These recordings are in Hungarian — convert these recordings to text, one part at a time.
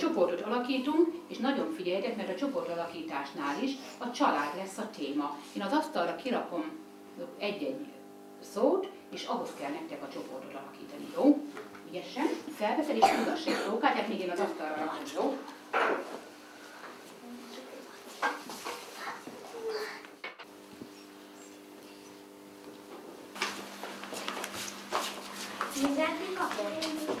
csoportot alakítunk, és nagyon figyeljetek, mert a csoportalakításnál is a család lesz a téma. Én az asztalra kirakom egy-egy szót, és ahhoz kell nektek a csoportot alakítani, jó? Ügyesen, felveszed és tudassák szókát, még én az asztalra rakom, jó? Mindenki kapott?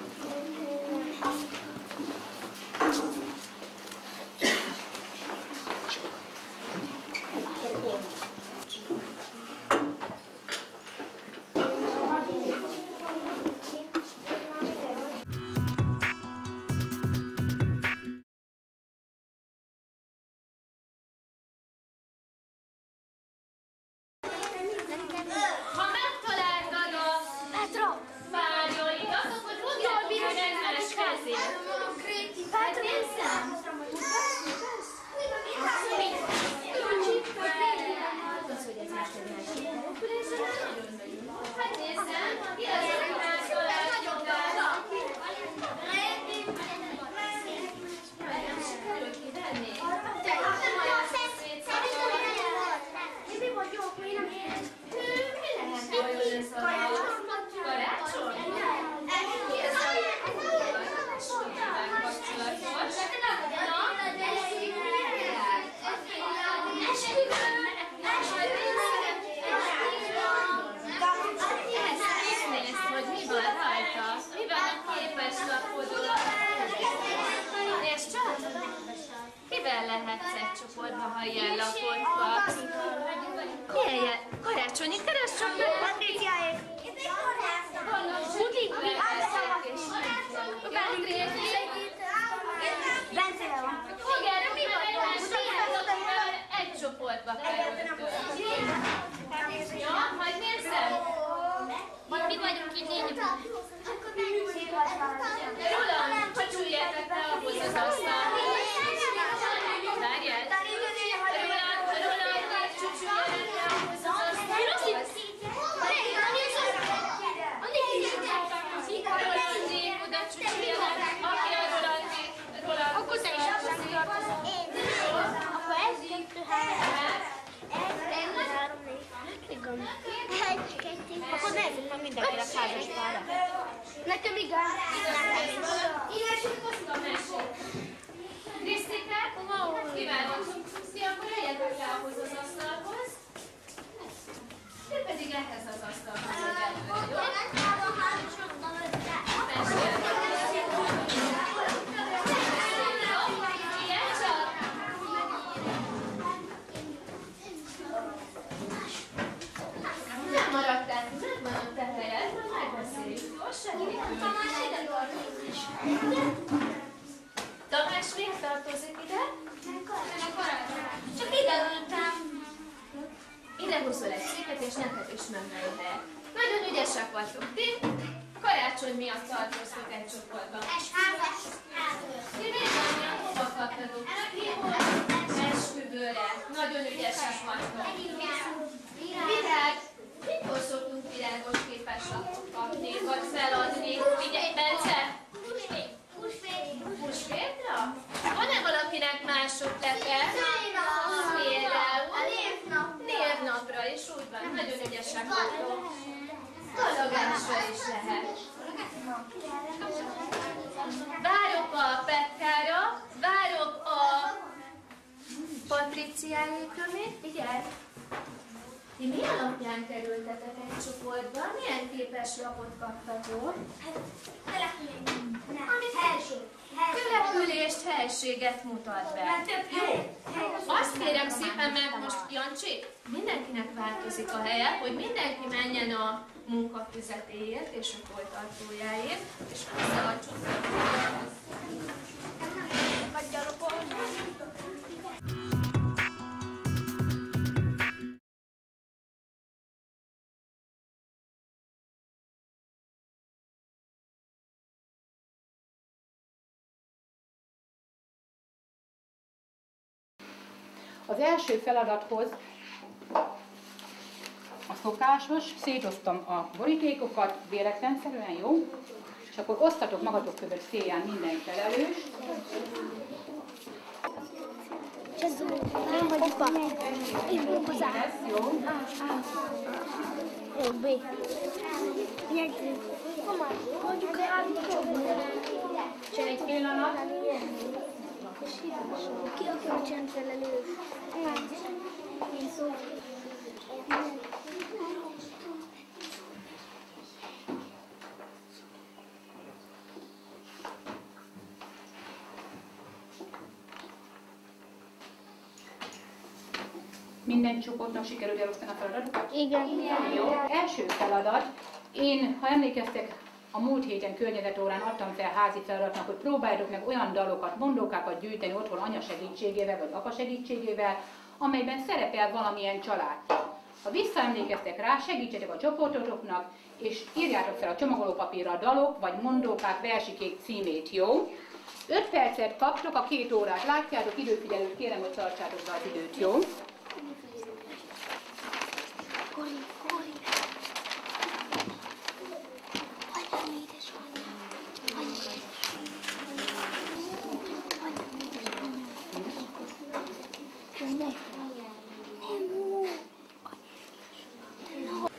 Kivel lehetsz egy csoportba, ha ilyen lapot kapsz? Milyen karácsonyi kerescsok meg? Patriciáék! Bugik mi? Bencevel van. Fogára, mi vagyunk? Egy csoportba kerültünk. Ja, majd nézzem? Mi vagyunk így lényük. Rólam, hogy üljetek le ahhoz az asztalhoz. Várjál! Rólam, csúcsuljanak le ahhoz az asztalhoz. Rolandi, oda csúcsuljanak. Aki a Roland. Akkor te is azt tartozol. Akkor ez 2, 3. 1, 3, 4. Igen. 1, 2. Akkor nézzük meg mindenkire házas pára. Nekem igen. Írássuk hoztuk a mesét. Krisztikát, kívánok. Ti akkor jöjjetek le ahhoz az asztalhoz. Ti pedig ehhez az asztalhoz jöjjetek, jó? Ilyen csak? Nem maradtál, megvan a te helyed, majd megbeszéljük, jó? Segítünk. Tamás még tartozik ide? Csak ide ültem. Ide húzol egy széket, és neked is mennek helyet. Nagyon ügyesek vagytok ti. Karácsony miatt tartoztok egy csoportba. Ti mindannyian hova kaptatok? Esküvőre. Nagyon ügyesek vagytok. Virág. Mikor szoktunk virágos képeslapot kapni, vagy feladni? Figyelj, Bence! Húsvétra? Van-e valakinek másodlete? Például névnapra is, úgy van, nagyon ügyesek vagytok. Galagásra is lehet. Várok a Petkára, várok a Patriciáékra még, figyelj! Ti mi alapján kerültetek egy csoportba? Milyen képeslapot kaptatok? Települést, helységet mutat be. Azt kérem szépen meg most, Jancsi, mindenkinek változik a helye, hogy mindenki menjen a munkafizetéért és a folytatójáért, és össze a csoporthoz. Az első feladathoz a szokásos, szétoztam a borítékokat véletlenszerűen, jó? És akkor osztatok magatok között széjjel minden felelős. Nem vagyok ba. Én vagyok az A. Jó? Jó, B. Nyertünk. Mondjuk a Csak egy pillanat. ki a csendfelelős? Én szó. Minden csoportnak sikerült elosztani a feladatokat? Igen. Jó. Első feladat. Én, ha emlékeztek, a múlt héten környezetórán adtam fel házi feladatnak, hogy próbáljátok meg olyan dalokat, mondókákat gyűjteni otthon anya segítségével vagy apa segítségével, amelyben szerepel valamilyen család. Ha visszaemlékeztek rá, segítsetek a csoportotoknak, és írjátok fel a csomagolópapírra a dalok vagy mondókák versikék címét, jó? 5 percet kaptok, a 2 órát látjátok, időfigyelőt kérem, hogy tartsátok be az időt, jó?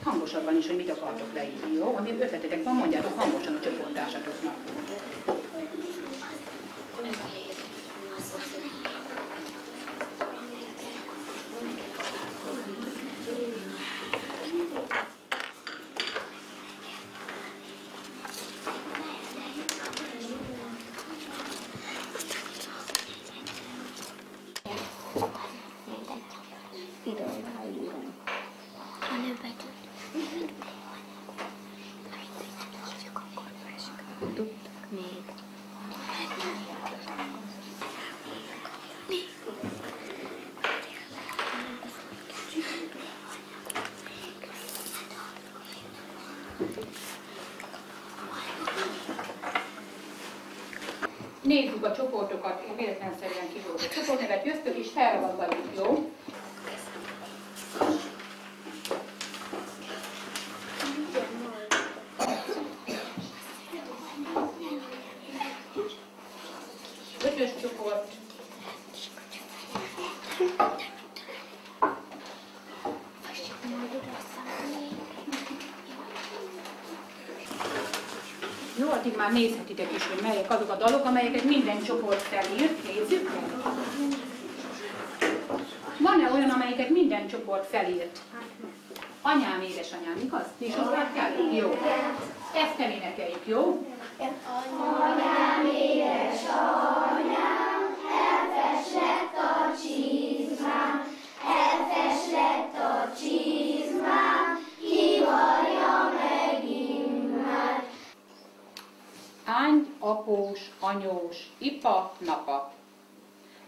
Hangosabban is, hogy mit akartok leírni, jó? Ami ötletetek van, mondjátok hangosan a csoporttársatoknak. Nézzük a csoportokat, én véletlenszerűen kidolgozom. A csoportnevet jöztök és felragadjuk, jó? Ötös csoport. Jó, addig már nézhetitek is, hogy melyek azok a dalok, amelyeket minden csoport felírt. Nézzük meg. Van-e olyan, amelyiket minden csoport felírt? Anyám, édesanyám, igaz? Ti is azt kell? Jó. Ezt kell énekeljük, jó? Anyám, édesanyám, elfes lett a csizmám, elfes lett a csizmám, kivarja megint már. Ány, após, anyós, ipa, napa.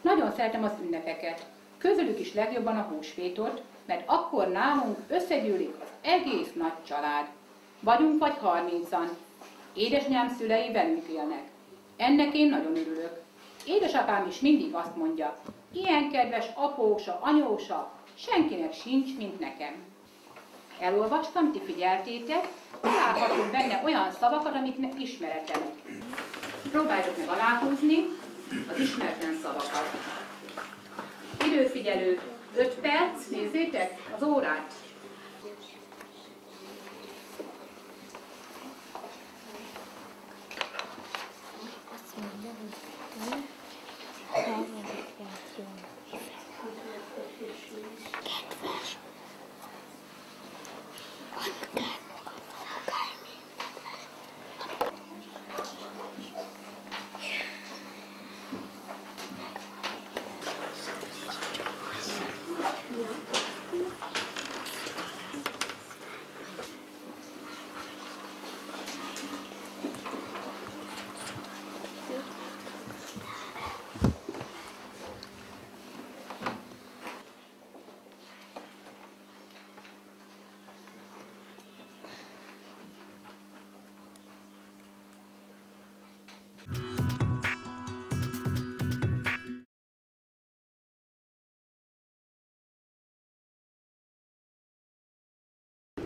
Nagyon szeretem az ünnepeket. Közülük is legjobban a húsvétot, mert akkor nálunk összegyűlik az egész nagy család. Vagyunk vagy 30-an. Édesanyám szülei velünk élnek. Ennek én nagyon örülök. Édesapám is mindig azt mondja, ilyen kedves apósa, anyósa, senkinek sincs, mint nekem. Elolvastam, ti figyeltétek, találhatunk benne olyan szavakat, amit ismeretlenek. Próbáljuk meg aláhúzni az ismeretlen szavakat. Időfigyelő 5 perc, nézzétek az órát.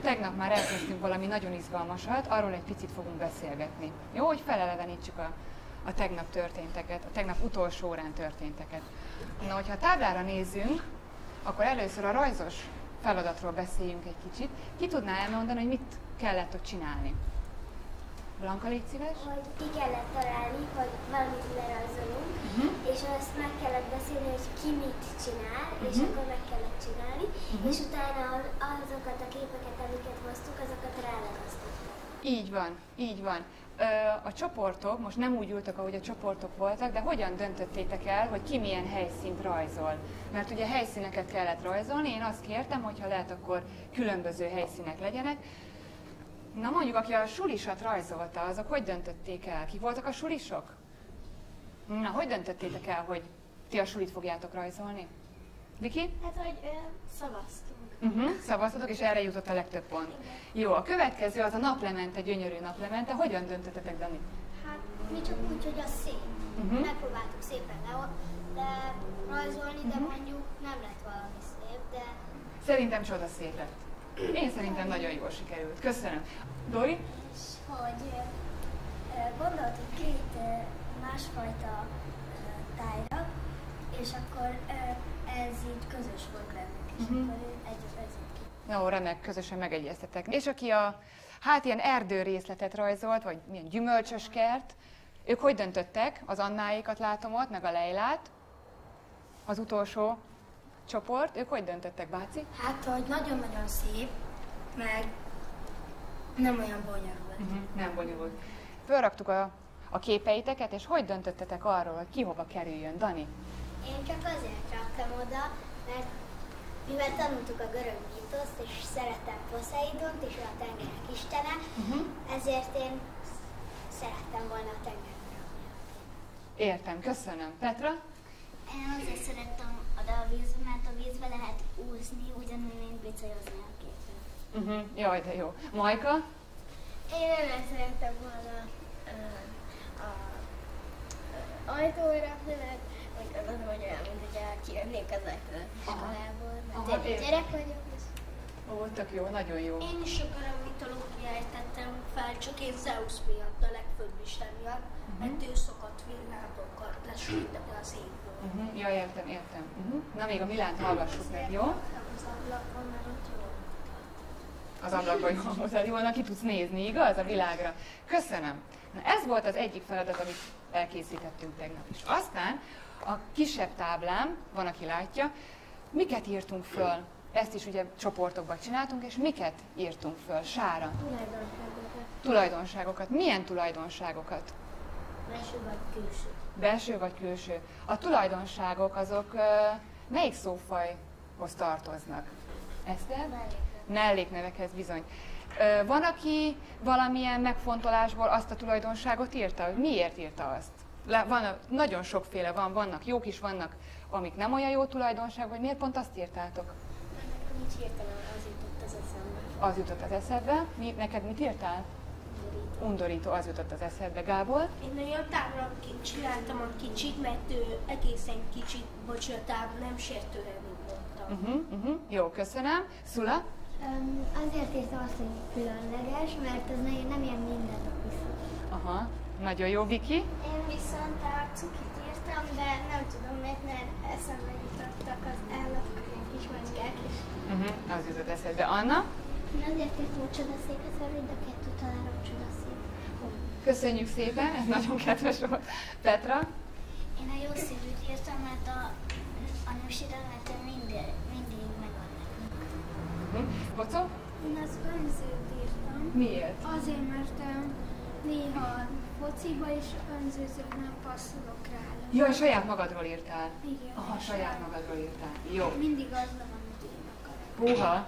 tegnap már elkezdtünk valami nagyon izgalmasat, arról egy picit fogunk beszélgetni. Jó, hogy felelevenítsük a tegnap történteket, a tegnap utolsó órán történteket. Na, hogyha a táblára nézzünk, akkor először a rajzos feladatról beszéljünk egy kicsit. Ki tudná elmondani, hogy mit kellett ott csinálni? Blanka, légy szíves? Hogy ki kellett találni, hogy valamit lerajzolunk, és azt meg kellett beszélni, hogy ki mit csinál, és akkor meg kellett csinálni, és utána azokat a képeket, amiket hoztuk, azokat ráragasztottuk. Így van, így van. A csoportok most nem úgy ültek, ahogy a csoportok voltak, de hogyan döntöttétek el, hogy ki milyen helyszínt rajzol? Mert ugye helyszíneket kellett rajzolni, én azt kértem, hogy ha lehet, akkor különböző helyszínek legyenek. Na mondjuk, aki a sulisat rajzolta, azok hogy döntötték el? Ki voltak a sulisok? Na, hogy döntöttétek el, hogy ti a sulit fogjátok rajzolni? Viki? Hát, hogy szavaztunk. Szavaztatok, és erre jutott a legtöbb pont. Jó, a következő az a naplemente, gyönyörű naplemente. Hogyan döntöttetek, Dani? Hát mi csak úgy, hogy az szép. Megpróbáltuk szépen rajzolni, de mondjuk nem lett valami szép, de... Szerintem csodaszép lett. Én szerintem nagyon jól sikerült. Köszönöm. Dori? Hogy gondoltuk két másfajta tájra, és akkor ez így közös volt bennünk, és akkor ezért ki. Jó, remek, közösen megegyeztetek. És aki ilyen erdő részletet rajzolt, vagy milyen gyümölcsös kert, ők hogy döntöttek? Az Annáikat látom ott, meg a Leilát, az utolsó csoport. Ők hogy döntöttek, Báci? Hát, hogy nagyon-nagyon szép, meg nem olyan bonyolult. Nem bonyolult. Fölraktuk a képeiteket, és hogy döntöttetek arról, hogy ki hova kerüljön? Dani? Én csak azért raktam oda, mert mivel tanultuk a görög mítoszt, és szerettem Poszeidont, és a tengerek istene, ezért én szerettem volna a tengerre rakni. Értem, köszönöm. Petra? Én azért szerettem oda a vízbe, mert a vízbe lehet úszni, ugyanúgy, mint bicajozni a képen. Jaj, de jó. Majka? Én nem szerettem volna ajtóra rakni, mert úgy gondolom, hogy olyan, mint hogyha kijönnék az iskolából, mert én gyerek vagyok. Ó, tök jó, nagyon jó. Én is a görög mitológiát tettem fel, csak én Zeus miatt, a legfőbb isten miatt, mert ő szokott villámpokkal lesütni az égből. Ja, értem. Na, még a Milánt hallgassuk meg, jó? Az ablakon, mert ott jó. Az ablakban jól mutat, jól, ki tudsz nézni, igaz? A világra. Köszönöm. Na, ez volt az egyik feladat, amit elkészítettünk tegnap is. Aztán a kisebb táblán, van, aki látja, miket írtunk föl. Ezt is ugye csoportokban csináltunk, és miket írtunk föl? Sára. Tulajdonságokat. Milyen tulajdonságokat? Belső vagy külső. Belső vagy külső. A tulajdonságok azok melyik szófajhoz tartoznak? Eszter? Melléknevekhez bizony. Van, aki valamilyen megfontolásból azt a tulajdonságot írta? Miért írta azt? Nagyon sokféle vannak jók is, vannak, amik nem olyan jó tulajdonság, vagy miért pont azt írtátok? Nincs hirtelen, az jutott az eszembe. Az jutott az eszedbe. Neked mit írtál? Undorító, az jutott az eszedbe. Gábor? Én olyan távra csináltam a kicsit, mert ő egészen kicsit, bocsánat, nem sértően mondtam. Jó, köszönöm. Szula? Azért írtam azt, hogy különleges, mert ez nem ilyen mindennapi szó. Aha, nagyon jó. Viki? Én viszont a cukit írtam, de nem tudom miért, mert eszembe jutottak az állatok, ilyen kis macskák is. Az jutott eszedbe. Anna? Én azért írtam a csodaszépet, mert mind a kettő találom csodaszép. Köszönjük szépen, ez nagyon kedves volt. Petra? Én a jó szívűt írtam, mert a nősírelmető mindig megvan nekünk. Bocó? Én az önzőt írtam. Miért? Azért, mert néha fociba is önzőzők nem passzolok rá. Jó, saját magadról írtál? Igen. Aha, saját magadról írtál. Jó. Mindig az van, amit én akarok. Húha.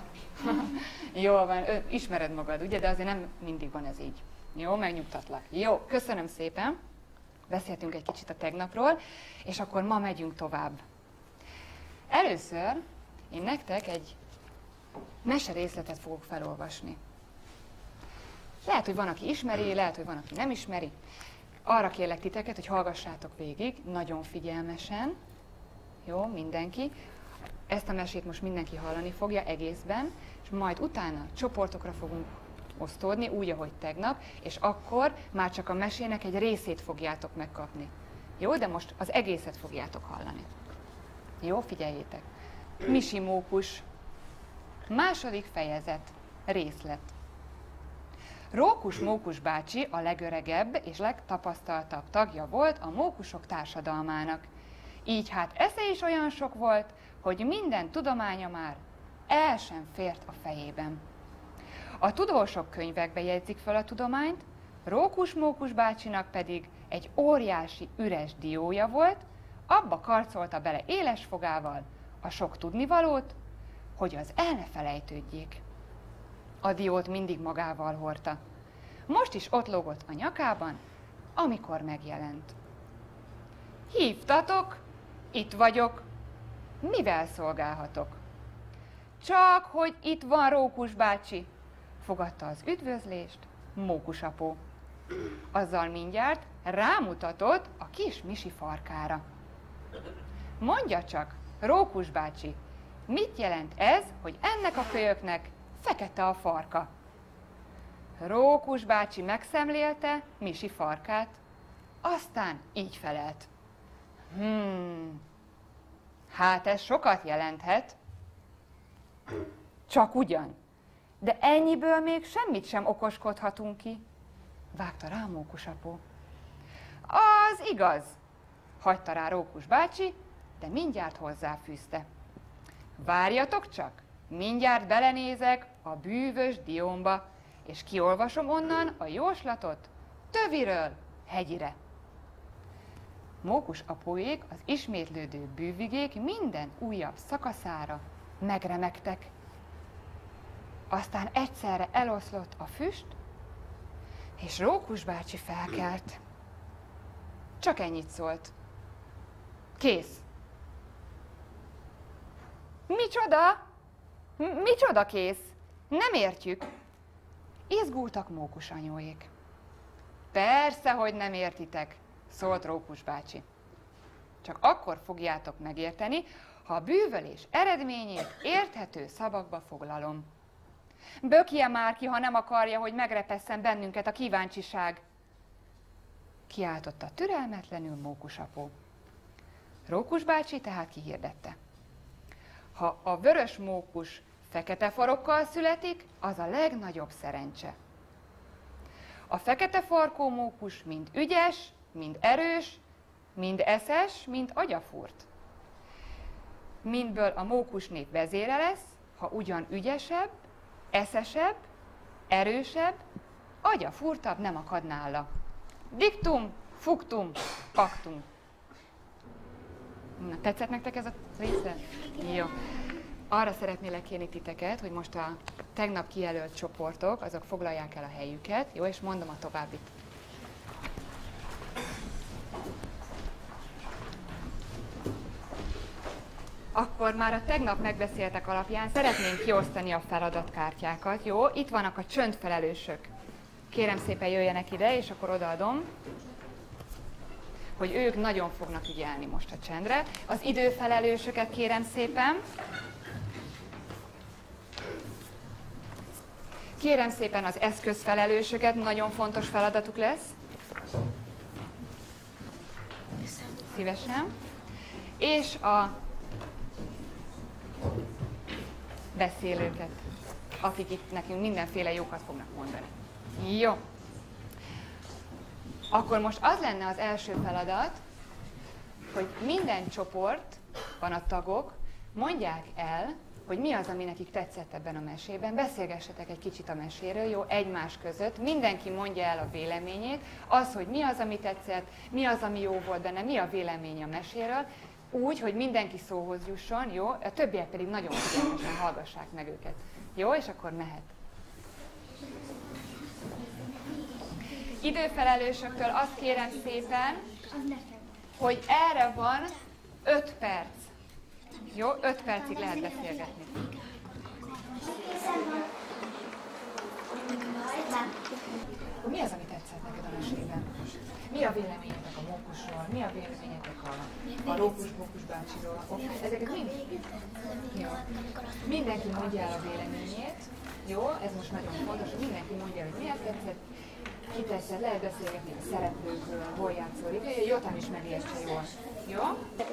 Jó van, ismered magad, ugye? De azért nem mindig van ez így. Jó, megnyugtatlak. Jó, köszönöm szépen. Beszéltünk egy kicsit a tegnapról, és akkor ma megyünk tovább. Először én nektek egy meserészletet fogok felolvasni. Lehet, hogy van, aki ismeri, lehet, hogy van, aki nem ismeri. Arra kérlek titeket, hogy hallgassátok végig, nagyon figyelmesen. Jó, mindenki. Ezt a mesét most mindenki hallani fogja egészben, és majd utána csoportokra fogunk osztódni, úgy, ahogy tegnap, és akkor már csak a mesének egy részét fogjátok megkapni. Jó, de most az egészet fogjátok hallani. Jó, figyeljétek. Misi mókus. Második fejezet. Részlet. Rókus Mókus bácsi a legöregebb és legtapasztaltabb tagja volt a mókusok társadalmának. Így hát esze is olyan sok volt, hogy minden tudománya már el sem fért a fejében. A tudósok könyvekbe jegyzik fel a tudományt, Rókus Mókus bácsinak pedig egy óriási üres diója volt, abba karcolta bele éles fogával a sok tudnivalót, hogy az el ne felejtődjék. A diót mindig magával hordta. Most is ott lógott a nyakában, amikor megjelent. Hívtatok? Itt vagyok. Mivel szolgálhatok? Csak, hogy itt van Rókus bácsi, fogadta az üdvözlést Mókus apó. Azzal mindjárt rámutatott a kis misi farkára. Mondja csak, Rókus bácsi, mit jelent ez, hogy ennek a kölyöknek fekete a farka? Rókus bácsi megszemlélte misi farkát, aztán így felelt. Hát ez sokat jelenthet. Csak ugyan. De ennyiből még semmit sem okoskodhatunk ki, vágta rá Mókus apó. Az igaz, hagyta rá Rókus bácsi, de mindjárt hozzáfűzte. Várjatok csak, mindjárt belenézek a bűvös diómba, és kiolvasom onnan a jóslatot töviről hegyire. Mókus apóék az ismétlődő bűvigék minden újabb szakaszára megremegtek. Aztán egyszerre eloszlott a füst, és Rókus bácsi felkelt. Csak ennyit szólt. Kész. Micsoda? Micsoda kész? Nem értjük. Izgultak Mókus anyóék. Persze, hogy nem értitek, szólt Rókus bácsi. Csak akkor fogjátok megérteni, ha a bűvölés eredményét érthető szavakba foglalom. Bökje már ki, ha nem akarja, hogy megrepesszen bennünket a kíváncsiság, kiáltotta türelmetlenül Mókus apó. Rókus bácsi tehát kihirdette. Ha a vörös mókus fekete farokkal születik, az a legnagyobb szerencse. A fekete farkú mókus mind ügyes, mind erős, mind eszes, mind agyafúrt. Mindből a mókus nép vezére lesz, ha ugyan ügyesebb, eszesebb, erősebb, agyafúrtabb nem akad nála. Dictum, fuctum, pactum. Na, tetszett nektek ez a része? Jó. Arra szeretnélek kérni titeket, hogy most a tegnap kijelölt csoportok, azok foglalják el a helyüket, jó, és mondom a továbbit. Akkor már a tegnap megbeszéltek alapján szeretnénk kiosztani a feladatkártyákat, jó? Itt vannak a csöndfelelősök. Kérem szépen jöjjenek ide, és akkor odaadom, hogy ők nagyon fognak ügyelni most a csendre. Az időfelelősöket kérem szépen. Kérem szépen az eszközfelelősöket, nagyon fontos feladatuk lesz. Szívesen. És a beszélőket, akik itt nekünk mindenféle jókat fognak mondani. Jó. Akkor most az lenne az első feladat, hogy minden csoportban a tagok mondják el, hogy mi az, ami nekik tetszett ebben a mesében. Beszélgessetek egy kicsit a meséről, jó, egymás között. Mindenki mondja el a véleményét, az, hogy mi az, ami tetszett, mi az, ami jó volt benne, mi a vélemény a meséről, úgy, hogy mindenki szóhoz jusson, jó? A többiek pedig nagyon figyelmesen hallgassák meg őket. Jó, és akkor mehet. Időfelelősöktől azt kérem szépen, hogy erre van 5 perc. Jó, 5 percig lehet beszélgetni. Mi az, ami tetszett neked a mesében? Mi a véleményetek a mókusról? Mi a véleményetek a Rókus bácsiról? Ezeket mind? Jó. Mindenki mondja el a véleményét. Jó, ez most nagyon fontos, hogy mindenki mondja, hogy miért tetszett. Ki tetszett, lehet beszélgetni a szereplőkről, hol játszódik, hogy Jotam is megértse jól. Jó?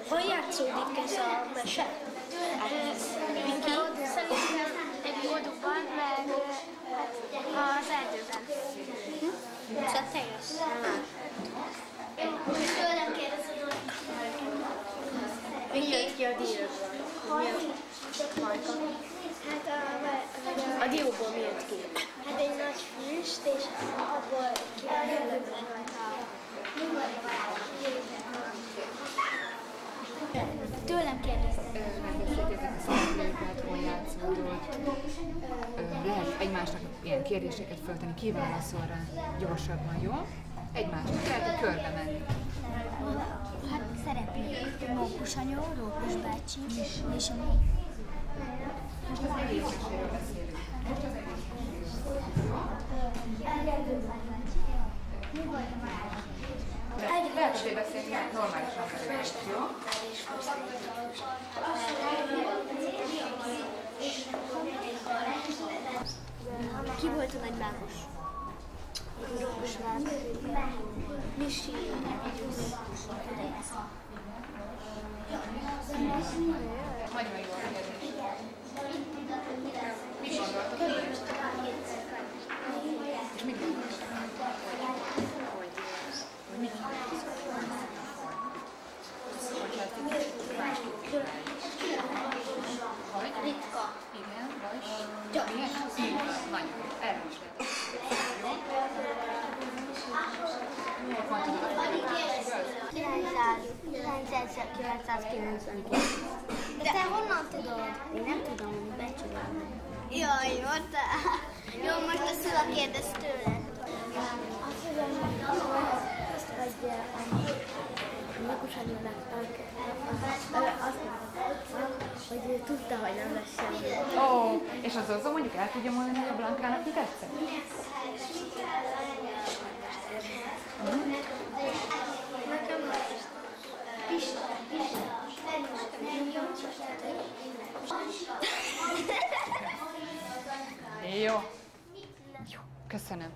Hol játszódik ez a mese? Szerintem egy boldogban, meg az erdőben. Szóval teljes. Tőlem kérdezed, Mi jött ki a dióból? hát A dióból mi jött ki? hát egy nagy füst, és abból kiadjuk Tőlem kérdezted. Megbeszéltétek a szereplőket, hol játszódott. Lehet egymásnak ilyen kérdéseket föltenni, ki válaszol rá gyorsabban, jó? Egymásnak, lehet egy körbe menni. Hát szereplő. Mókus anyó, Rókus bácsi, és a mi. Most az egész meséről beszélünk. Most az egész lehet azért beszélni, mert normálisan beszélünk, jó? Ki volt a nagy mágus? Rókus bácsi. Misi. Nagyon jó a kérdés. Mit gondoltok? És mit gondoltok? Hogy mit Hogy? Ritka. Igen, vagy? Milyen? Nagyon. Erről is lehet. Jó? 1999. De te honnan tudod? Én nem tudom, hogy becsülöm. Jaj, Marta. Jó, most a Szila kérdez tőle. Azt, hogy Mókus anyónak azt hogy ő tudta, hogy nem lesz semmi. Ó, és az Zozó mondjuk el tudja mondani, hogy a Blankának mi tetszett? Jó. Jó, köszönöm.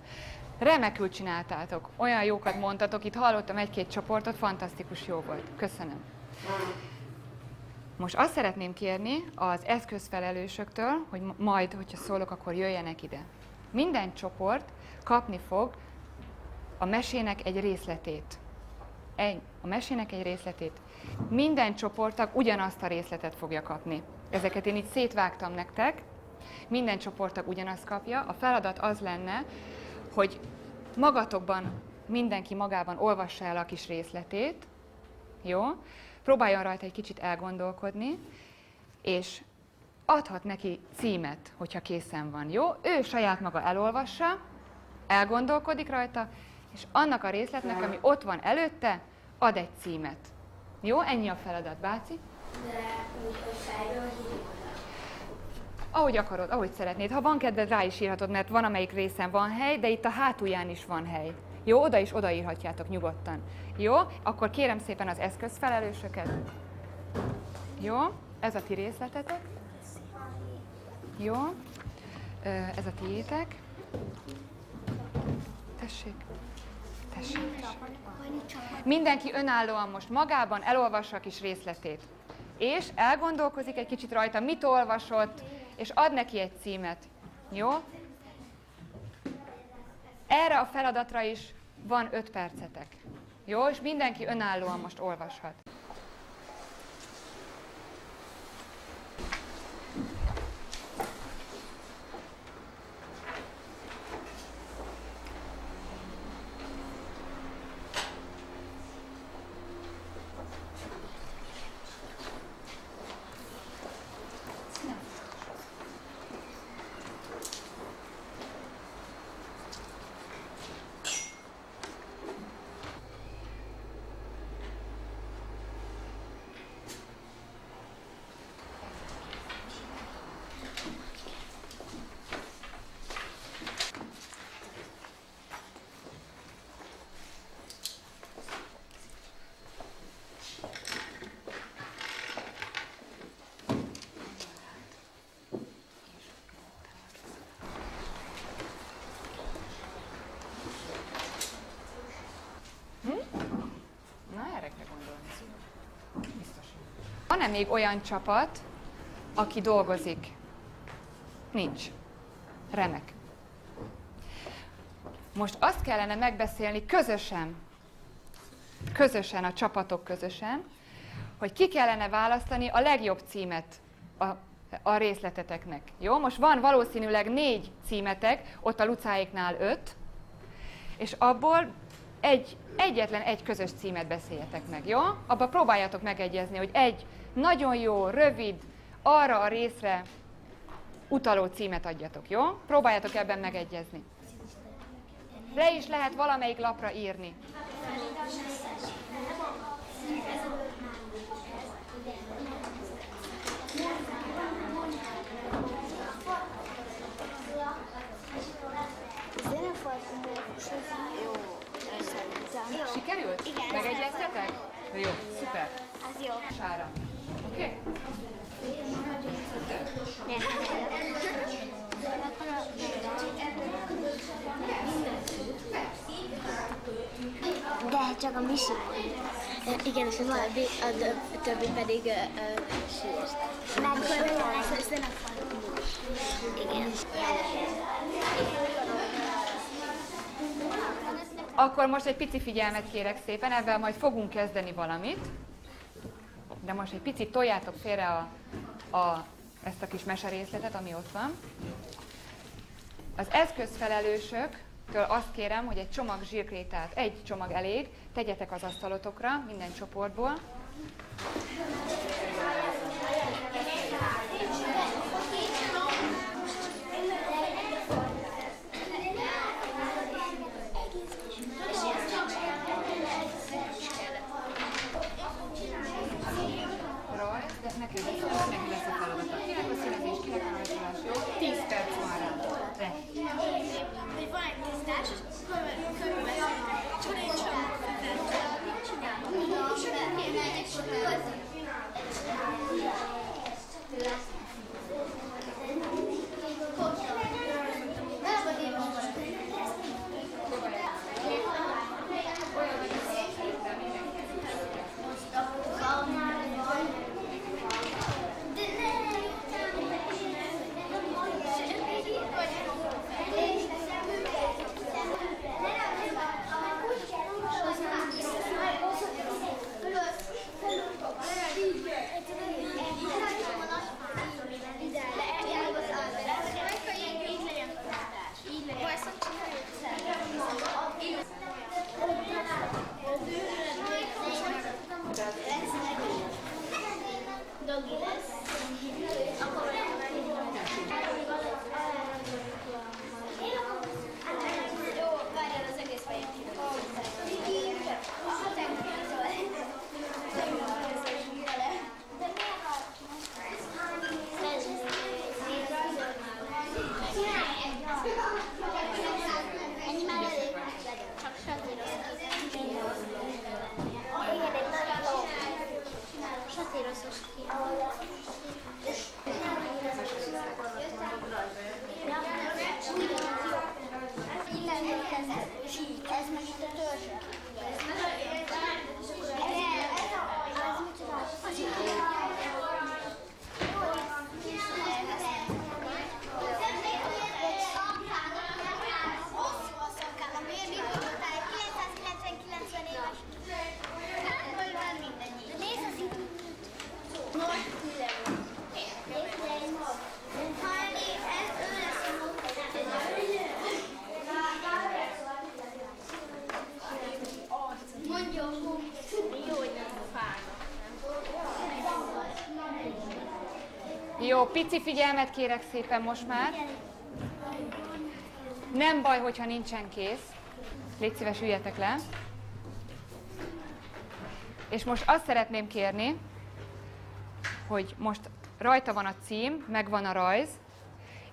Remekül csináltátok. Olyan jókat mondtatok, itt hallottam egy-két csoportot, fantasztikus jó volt. Köszönöm. Most azt szeretném kérni az eszközfelelősöktől, hogy majd, hogyha szólok, akkor jöjjenek ide. Minden csoport kapni fog a mesének egy részletét. A mesének egy részletét. Minden csoporttag ugyanazt a részletet fogja kapni. Ezeket én így szétvágtam nektek. Minden csoporttag ugyanazt kapja. A feladat az lenne, hogy magatokban, mindenki magában olvassa el a kis részletét. Jó? Próbáljon rajta egy kicsit elgondolkodni, és adhat neki címet, hogyha készen van. Jó? Ő saját maga elolvassa, elgondolkodik rajta, és annak a részletnek, ami ott van előtte, ad egy címet. Jó? Ennyi a feladat, Báci? De úgy, hogy fejről hívjuk. Ahogy akarod, ahogy szeretnéd. Ha van kedved, rá is írhatod, mert van, amelyik részen van hely, de itt a hátulján is van hely. Jó? Oda is odaírhatjátok nyugodtan. Jó? Akkor kérem szépen az eszközfelelősöket. Jó? Ez a ti részletetek. Jó? Ez a tiétek. Tessék. Tessék. Mindenki önállóan most magában elolvassa a kis részletét. És elgondolkozik egy kicsit rajta, mit olvasott, és ad neki egy címet. Jó? Erre a feladatra is van 5 percetek. Jó? És mindenki önállóan most olvashat. van-e még olyan csapat, aki dolgozik? Nincs. Remek. Most azt kellene megbeszélni közösen, a csapatok közösen, hogy ki kellene választani a legjobb címet a részleteteknek. Jó? Most van valószínűleg 4 címetek, ott a Lucáéknál 5, és abból egyetlen egy közös címet beszéljetek meg, jó? Abba próbáljátok megegyezni, hogy egy nagyon jó, rövid, arra a részre utaló címet adjatok, jó? Próbáljátok ebben megegyezni. Le is lehet valamelyik lapra írni. Sikerült? Igen. Megegyeztetek? Jó, szuper. Az jó. Sára. Oké? De csak a Misi. Igen, és a többi pedig sírt. Igen. Akkor most egy pici figyelmet kérek szépen, ebben majd fogunk kezdeni valamit. De most egy picit toljátok félre ezt a kis meserészletet, ami ott van. Az eszközfelelősöktől azt kérem, hogy egy csomag zsírkrétát, egy csomag elég, tegyetek az asztalotokra minden csoportból. Jó, pici figyelmet kérek szépen most már. Nem baj, hogyha nincsen kész. Légy szíves, üljetek le. És most azt szeretném kérni, hogy most rajta van a cím, megvan a rajz,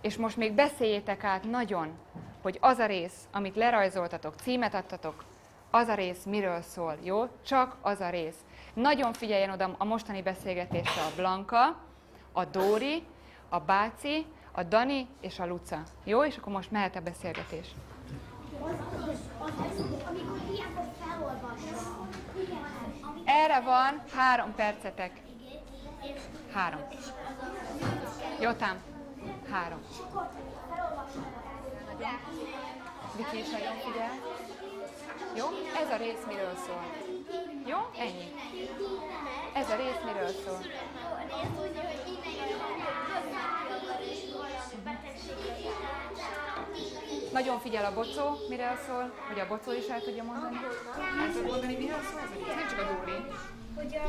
és most még beszéljétek át nagyon, hogy az a rész, amit lerajzoltatok, címet adtatok, az a rész miről szól, jó? Csak az a rész. Nagyon figyeljen oda a mostani beszélgetésre a Blanka, a Dóri, a Báci, a Dani és a Luca. Jó? És akkor most mehet a beszélgetés. Erre van 3 percetek. 3. Jótám? 3. Viki is nagyon figyel. Jó? Ez a rész miről szól? Jó? Ennyi. Ez a rész miről szól? Nagyon figyel a Bocó, miről szól, hogy a Bocó is el tudja mondani. El tudod mondani, miről szól? Ez nem csak a Dóri. Hogy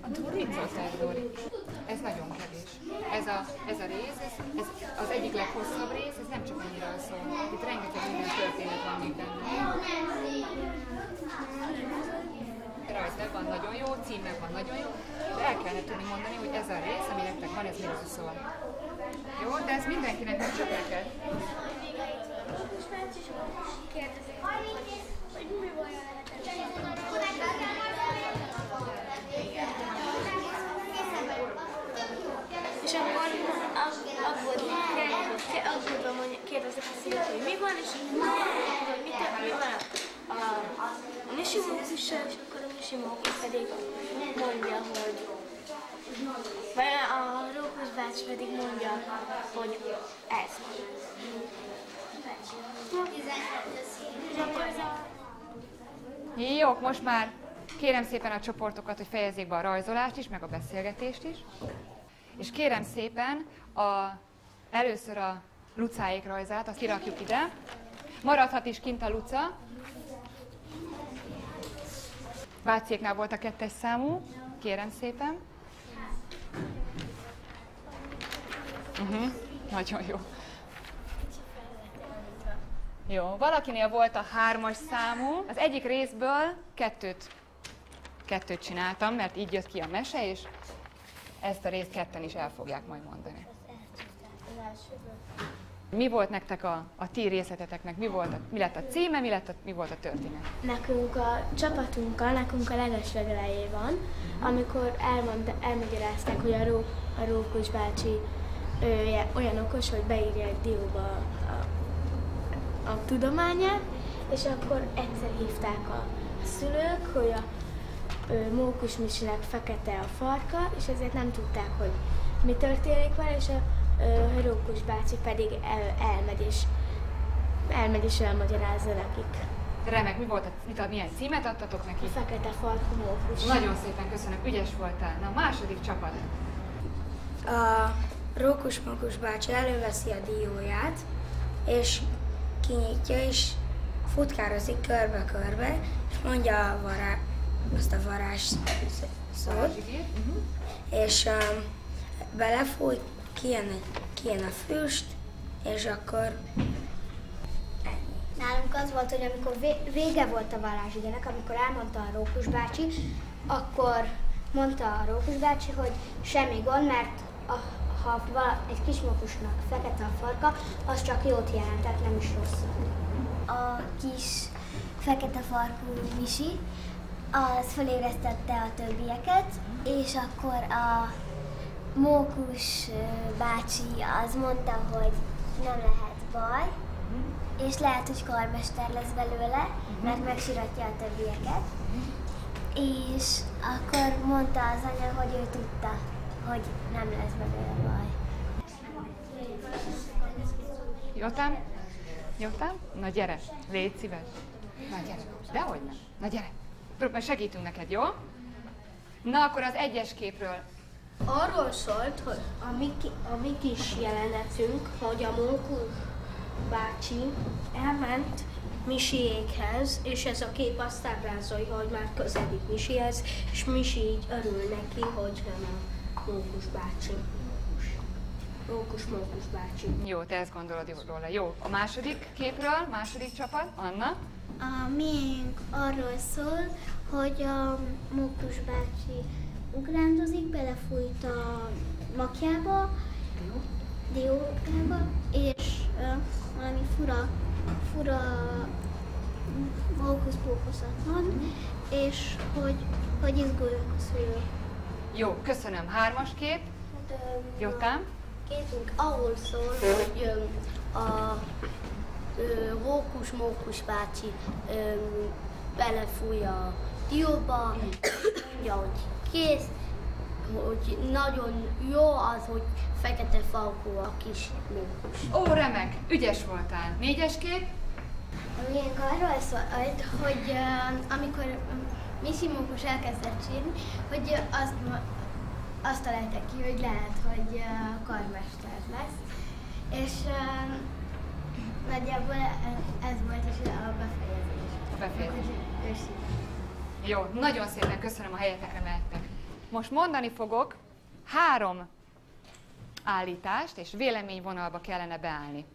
A Dóri szóltál, Dóri. Ez nagyon kevés. Ez a rész, ez az egyik leghosszabb rész, ez nem csak annyiról szól. Itt rengeteg minden történet van még benne. Rajznak van nagyon jó, címnek van nagyon jó, de el kellene tudni mondani, hogy ez a rész, ami nektek van, ez miről szól. Jó, de ez mindenkinek nem csak neked. És akkor aggódva kérdezek a szívét, hogy mi van, és hogy mi van a Nisimókussal, és akkor a Nisimókus pedig mondja, hogy vagy a Rókus bácsi pedig mondja, hogy ez van. És akkor ez a... Jó, most már kérem szépen a csoportokat, hogy fejezzék be a rajzolást is, meg a beszélgetést is. És kérem szépen először a Lucáék rajzát, azt kirakjuk ide. Maradhat is kint a Luca. Bácsiéknál volt a 2. számú, kérem szépen. Nagyon jó. Jó, valakinél volt a 3. számú. Az egyik részből kettőt csináltam, mert így jött ki a mese, és ezt a részt ketten is el fogják majd mondani. Mi volt nektek a ti részleteteknek? Mi lett a címe, mi volt a történet? Nekünk a csapatunkkal, nekünk a legeslegelején van, amikor elmagyarázták, hogy a Rókus bácsi olyan okos, hogy beírja egy dióba a tudományát, és akkor egyszer hívták a szülők, hogy a Mókus Misinek fekete a farka, és ezért nem tudták, hogy mi történik vele, és a Rókus bácsi pedig elmegy és elmagyarázza nekik. Remek, milyen címet adtatok neki? A fekete farkú Mókus. Nagyon szépen köszönöm, ügyes voltál. Na, a második csapat. A Rókus-Mókus bácsi előveszi a dióját, és kinyitja, és futkározik körbe-körbe, és mondja azt a varázs szót, és belefúj, kijön a füst, és akkor Nálunk az volt, hogy amikor vége volt a varázsigének, amikor elmondta a Rókus bácsi, akkor mondta a Rókus bácsi, hogy semmi gond, mert ha egy kis mókusnak fekete a farka, az csak jót jelentett, nem is rosszat. A kis fekete farkú Misi, az felébresztette a többieket, és akkor a Mókus bácsi az mondta, hogy nem lehet baj, és lehet, hogy karmester lesz belőle, mert megsiratja a többieket. És akkor mondta az anya, hogy ő tudta, hogy nem lesz belőle baj. Jótám? Jótám? Na gyere, légy szíves. Na gyere, dehogy nem. Na gyere, segítünk neked, jó? Na akkor az 1-es képről. Arról szólt, hogy a mi kis jelenetünk, hogy a Mókus bácsi elment Misiékhez, és ez a kép azt ábrázolja, hogy már közelik Misihez, és Misi így örül neki, hogy nem a Mókus bácsi. Mókus bácsi. Jó, te ezt gondolod róla. Jó, a második képről, második csapat, Anna. A miénk arról szól, hogy a Mókus bácsi ugrándozik, belefújt a makjába, diókába, és valami fura mókusz-pókuszat mond, és hogy izgulnak a szülők. Jó, köszönöm. 3-as kép. Hát, Jótám. Képünk ahol szól, hogy a Rókus-Mókus bácsi belefúj a dióba, mondja, hogy kész, hogy nagyon jó az, hogy fekete falkú a kis mókus. Ó, remek, ügyes voltál. 4-es kép? Milyen arról szólt, hogy amikor Misi Mókus elkezdett sírni, hogy azt találták ki, hogy lehet, hogy karmester lesz. És nagyjából ez volt is a befejezés. A befejezés. Jó, nagyon szépen köszönöm, a helyetekre mehettek. Most mondani fogok 3 állítást, és véleményvonalba kellene beállni.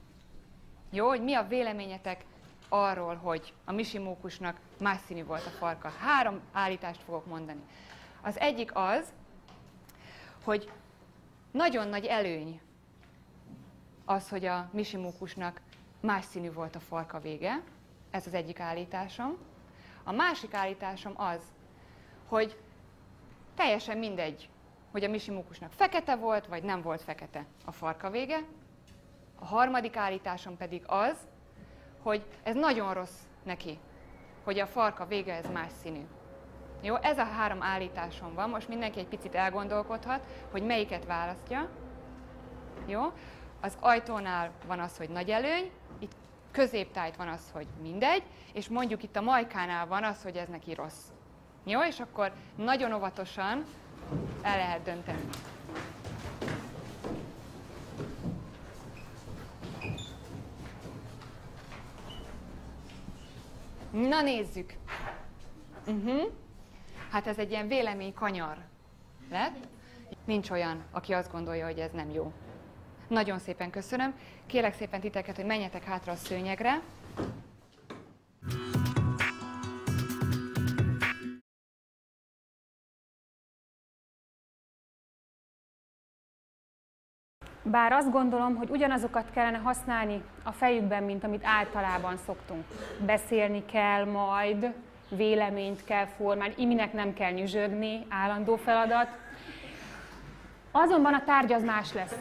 Jó, hogy mi a véleményetek arról, hogy a Misi Mókusnak más színű volt a farka. 3 állítást fogok mondani. Az egyik az, hogy nagyon nagy előny az, hogy a Misi Mókusnak más színű volt a farka vége. Ez az egyik állításom. A másik állításom az, hogy teljesen mindegy, hogy a Misi Mókusnak fekete volt, vagy nem volt fekete a farka vége. A harmadik állításom pedig az, hogy ez nagyon rossz neki, hogy a farka vége ez más színű. Jó, ez a 3 állításom van, most mindenki egy picit elgondolkodhat, hogy melyiket választja. Jó, az ajtónál van az, hogy nagy előny, itt középtájt van az, hogy mindegy, és mondjuk itt a Majkánál van az, hogy ez neki rossz. Jó, és akkor nagyon óvatosan el lehet dönteni. Na nézzük. Hát ez egy ilyen véleménykanyar lett. Nincs olyan, aki azt gondolja, hogy ez nem jó. Nagyon szépen köszönöm. Kérlek szépen titeket, hogy menjetek hátra a szőnyegre. Bár azt gondolom, hogy ugyanazokat kellene használni a fejükben, mint amit általában szoktunk. Beszélni kell majd, véleményt kell formálni, iminek nem kell nyüzsögni, állandó feladat. Azonban a tárgy az más lesz.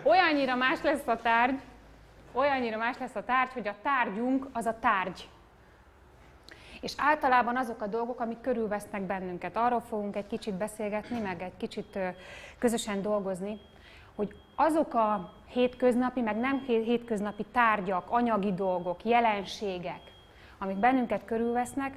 Olyannyira más lesz a tárgy, hogy a tárgyunk az a tárgy. És általában azok a dolgok, amik körülvesznek bennünket. Arról fogunk egy kicsit beszélgetni, meg egy kicsit közösen dolgozni, hogy azok a hétköznapi, meg nem hétköznapi tárgyak, anyagi dolgok, jelenségek, amik bennünket körülvesznek,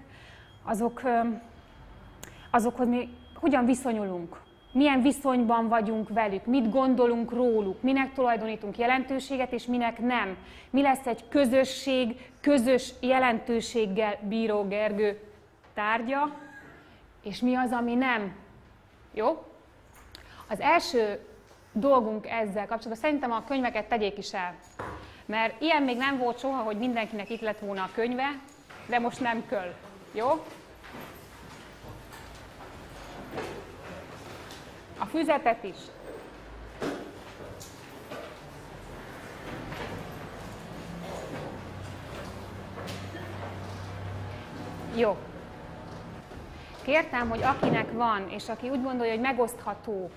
azokhoz mi hogyan viszonyulunk, milyen viszonyban vagyunk velük, mit gondolunk róluk, minek tulajdonítunk jelentőséget, és minek nem. Mi lesz egy közösség, közös jelentőséggel bíró Gergő tárgya, és mi az, ami nem. Jó? Az első dolgunk ezzel kapcsolatban, szerintem a könyveket tegyék is el, mert ilyen még nem volt soha, hogy mindenkinek itt lett volna a könyve, de most nem kell. Jó? A füzetet is. Jó. Kértem, hogy akinek van, és aki úgy gondolja, hogy megosztható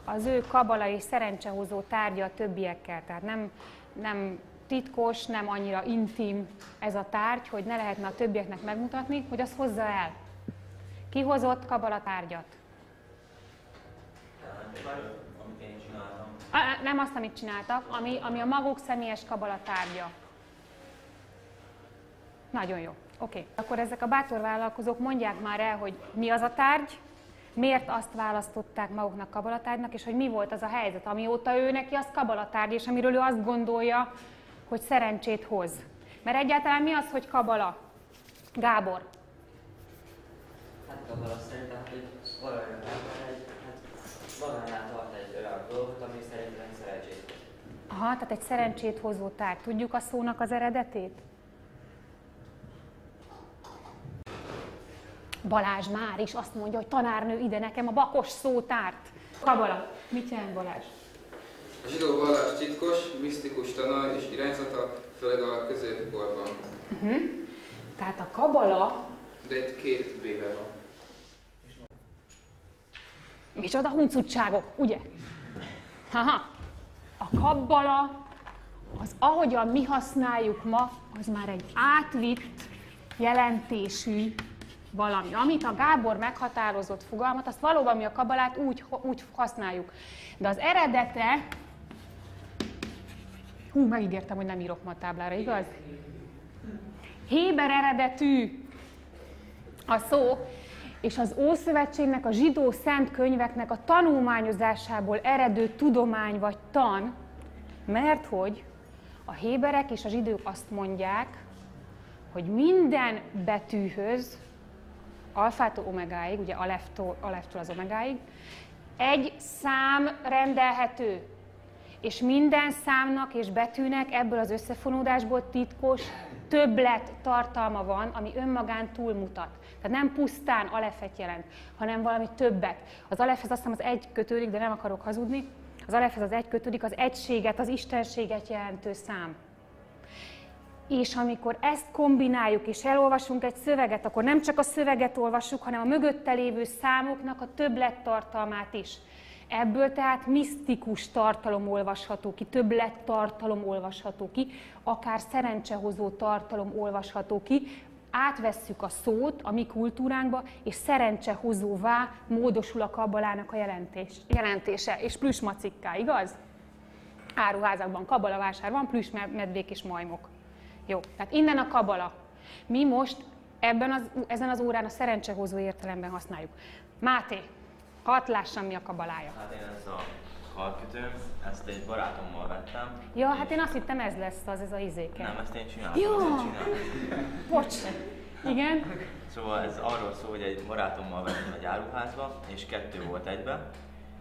az ő kabala és szerencsehozó tárgya a többiekkel, tehát nem titkos, nem annyira intim ez a tárgy, hogy ne lehetne a többieknek megmutatni, hogy azt hozza el. Ki hozott kabala tárgyat? Amit én csináltam. Nem azt, amit csináltak, ami a maguk személyes kabala tárgya. Nagyon jó. Oké. Akkor ezek a bátor vállalkozók mondják már el, hogy mi az a tárgy, miért azt választották maguknak kabalatárgynak, és hogy mi volt az a helyzet, amióta ő neki az kabalatárgy, és amiről ő azt gondolja, hogy szerencsét hoz. Mert egyáltalán mi az, hogy kabala? Gábor? Hát kabala szerintem, hogy magánál tart egy olyan dolgot, ami szerintem szerencsét hoz. Aha, tehát egy szerencsét hozó tárgy. Tudjuk a szónak az eredetét? Balázs már is azt mondja, hogy tanárnő, ide nekem a bakos szótárt. Kabala. Mit jelent Balázs? A zsidó vallás titkos, misztikus tana és irányzata, főleg a középkorban. Tehát a kabala... De itt 2 B-vel van. Micsoda huncutságok, ugye? Haha. A kabbala az ahogyan mi használjuk ma, az már egy átvitt jelentésű valami. Amit a Gábor meghatározott fogalmat, azt valóban mi a kabalát úgy használjuk. De az eredete, megígértem, hogy nem írok ma a táblára, igaz? Héber eredetű a szó, és az Ószövetségnek, a zsidó szent könyveknek a tanulmányozásából eredő tudomány vagy tan, mert hogy a héberek és a zsidók azt mondják, hogy minden betűhöz, alfától omegáig, ugye aleftól az omegáig, egy szám rendelhető, és minden számnak és betűnek ebből az összefonódásból titkos többlet tartalma van, ami önmagán túlmutat. Tehát nem pusztán alefet jelent, hanem valami többet. Az alefhez azt hiszem az egy kötődik, de nem akarok hazudni. Az alefhez az egy kötődik, az egységet, az istenséget jelentő szám. És amikor ezt kombináljuk és elolvasunk egy szöveget, akkor nem csak a szöveget olvassuk, hanem a mögötte lévő számoknak a többlettartalmát is. Ebből tehát misztikus tartalom olvasható ki, többlettartalom olvasható ki, akár szerencsehozó tartalom olvasható ki. Átvesszük a szót a mi kultúránkba, és szerencsehozóvá módosul a kabalának a jelentése. És plüssmacikká, igaz? Áruházakban kabalavásár van, plüssmedvék és majmok. Jó, tehát innen a kabala. Mi most ezen az órán a szerencsehozó értelemben használjuk. Máté, hadd lássam, mi a kabalája. Hát én ez a karkötő, ezt egy barátommal vettem. Ja, hát én azt hittem ez lesz ez a izéke. Nem, ezt én csináltam. Jó! Bocs! Igen? Szóval ez arról szól, hogy egy barátommal vettem egy áruházba, és 2 volt egybe,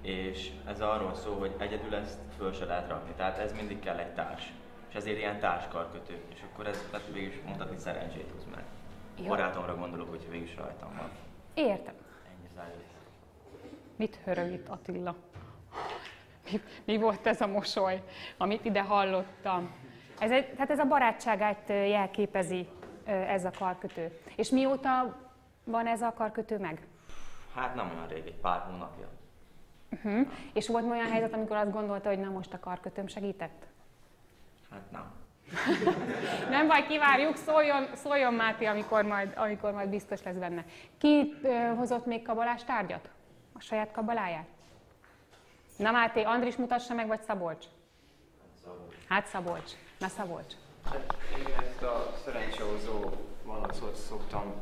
és ez arról szól, hogy egyedül ezt föl se lehet rakni, tehát ez mindig kell egy társ. És ezért ilyen társkarkötő, és akkor ez végül is mondhatni szerencsét hoz meg. Jó. Barátomra gondolok, hogyha végül is rajtam van. Értem. Ennyi zárjó. Mit hörög itt Attila? Mi volt ez a mosoly, amit ide hallottam? Tehát ez a barátságát jelképezi ez a karkötő. És mióta van ez a karkötő meg? Hát nem olyan rég, egy pár hónapja. És volt olyan helyzet, amikor azt gondolta, hogy na most a karkötőm segített? Hát nem. Nem baj, kivárjuk, szóljon Máté, amikor majd biztos lesz benne. Ki hozott még kabalás tárgyat? A saját kabaláját? Na Máté, Andris mutassa meg, vagy Szabolcs? Hát Szabolcs. Na Szabolcs. Én ezt a szerencsehozó malacot szoktam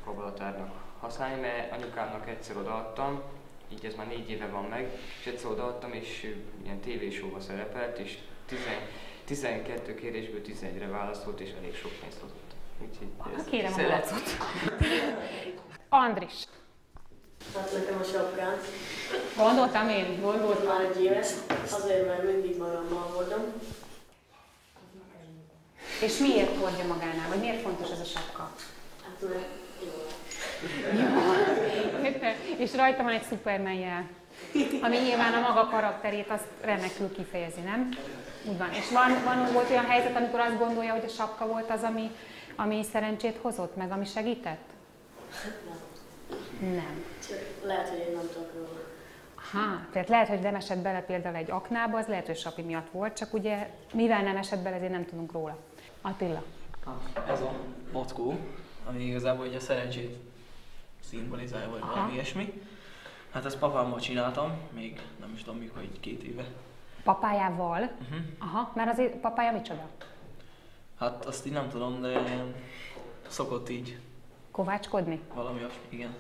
kabalatárnak használni, mert anyukámnak egyszer odaadtam, így ez már 4 éve van meg, és egyszer odaadtam, és ilyen tévésóba szerepelt, és 12 kérdésből 11-re válaszolt, és elég sok pénzt hozott. Úgyhogy kérem a malacot. Andris. Hát nekem a sapkám. Gondoltam. Már egy éves, azért, mert mindig magammal hordom. És miért hordja magánál, vagy miért fontos ez a sapka? Hát mert jó. És rajta van egy Superman jel, ami nyilván a maga karakterét azt remekül kifejezi, nem? Úgy van. És volt olyan helyzet, amikor azt gondolja, hogy a sapka volt az, ami szerencsét hozott, meg ami segített? Nem. Lehet, hogy én nem tudok róla. Tehát lehet, hogy nem esett bele például egy aknába, az lehet, hogy sapi miatt volt, csak ugye mivel nem esett bele, ezért nem tudunk róla. Attila. Ez a mackó, ami igazából ugye a szerencsét szimbolizálja, vagy valami ilyesmi. Hát ezt papámmal csináltam, még nem is tudom mikor, 2 éve. Papájával? Aha, mert azért papája micsoda? Hát azt így nem tudom, de szokott így. Kovácskodni? Valami olyasmi, igen.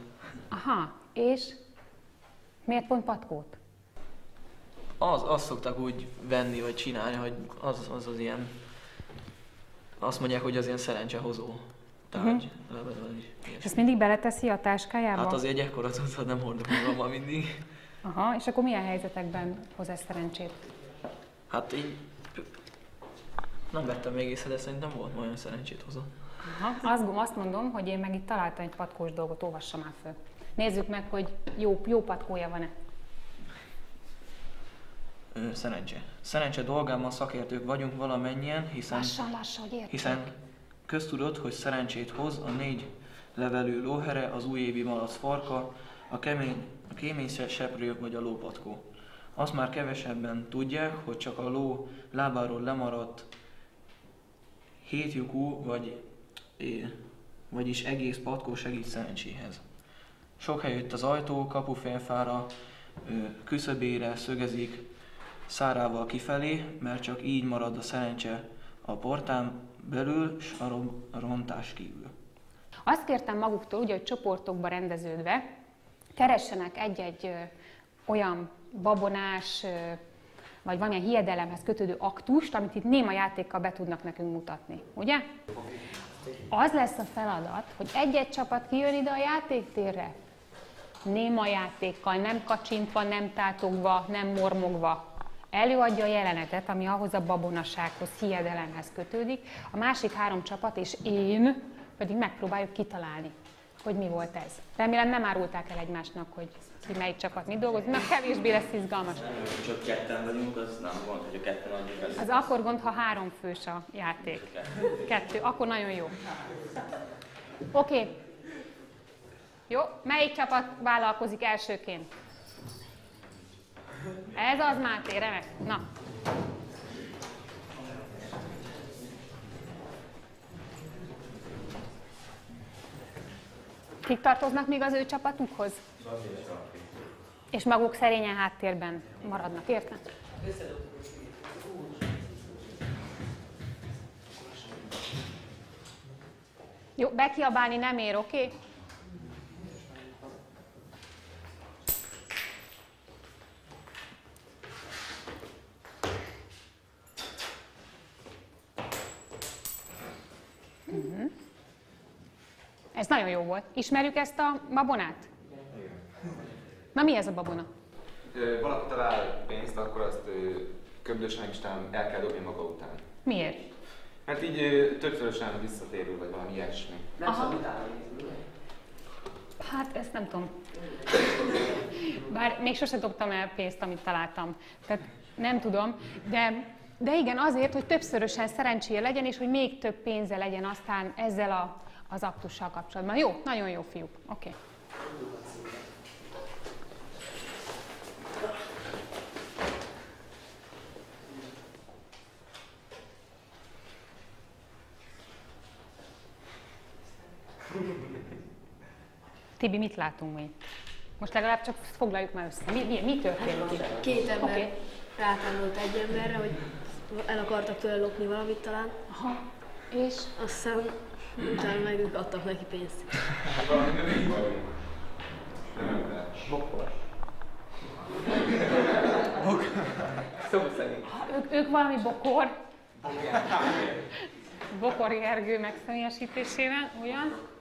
Aha, és miért pont patkót? Azt szoktak úgy venni, vagy csinálni, hogy az ilyen, azt mondják, hogy az ilyen szerencsehozó tárgy. És ezt mindig beleteszi a táskájába? Hát azért egy ekkora cuccot nem hordok magammal mindig. Aha, és akkor milyen helyzetekben hoz ez szerencsét? Hát így nem vettem még észre, de szerintem volt olyan szerencsét hozott. Aha, azt mondom, hogy én meg itt találtam egy patkós dolgot, olvassam már föl. Nézzük meg, hogy jó patkója van-e. Szerencse. Szerencse dolgában szakértők vagyunk valamennyien, hiszen köztudott, hogy szerencsét hoz a 4 levelű lóhere, az újévi malac farka, a kémény seprő vagy a lópatkó. Azt már kevesebben tudják, hogy csak a ló lábáról lemaradt 7 lyukú, vagyis egész patkó segít szerencséhez. Sok helyütt az ajtó, kapufélfára, küszöbére szögezik szárával kifelé, mert csak így marad a szerencse a portán belül, s a rontás kívül. Azt kértem maguktól, ugye, hogy csoportokba rendeződve keressenek egy-egy olyan babonás, vagy valamilyen hiedelemhez kötődő aktust, amit itt néma játékkal be tudnak nekünk mutatni, ugye? Az lesz a feladat, hogy egy-egy csapat kijön ide a játéktérre, néma játékkal, nem kacsintva, nem tátogva, nem mormogva. Előadja a jelenetet, ami ahhoz a babonasághoz, hiedelemhez kötődik. A másik 3 csapat és én pedig megpróbáljuk kitalálni, hogy mi volt ez. Remélem nem árulták el egymásnak, hogy ki melyik csapat mit dolgozik, mert kevésbé lesz izgalmas. Csak ketten vagyunk, az nem gond, hogy a ketten adjuk. Az akkor gond, ha 3 fős a játék. 2, akkor nagyon jó. Oké. Jó, melyik csapat vállalkozik elsőként? Ez az, Máté, remek. Na. Kik tartoznak még az ő csapatukhoz? És maguk szerényen háttérben maradnak, érted? Jó, bekiabálni nem ér, oké? Ez nagyon jó volt. Ismerjük ezt a babonát? Na, mi ez a babona? Valaki talál pénzt, akkor azt köbdösen is el kell dobni maga után. Miért? Mert így többszörösen visszatérül, vagy valami ilyesmi. Hát, ezt nem tudom. Bár még sose dobtam el pénzt, amit találtam. Tehát nem tudom, de igen, azért, hogy többszörösen szerencséje legyen, és hogy még több pénze legyen aztán ezzel az aktussal kapcsolatban. Jó, nagyon jó, fiúk. Oké. Tibi, mit látunk mi? Most legalább csak foglaljuk már össze. Mi történt itt? 2 ember rátámolt egy emberre, hogy el akartak tőle lopni valamit talán. Aha. És? Aztán utána meg ők adtak neki pénzt. Bokor. Szó szerint. Ők valami bokor. Bokori Gergő megszemélyesítésével, ugyan?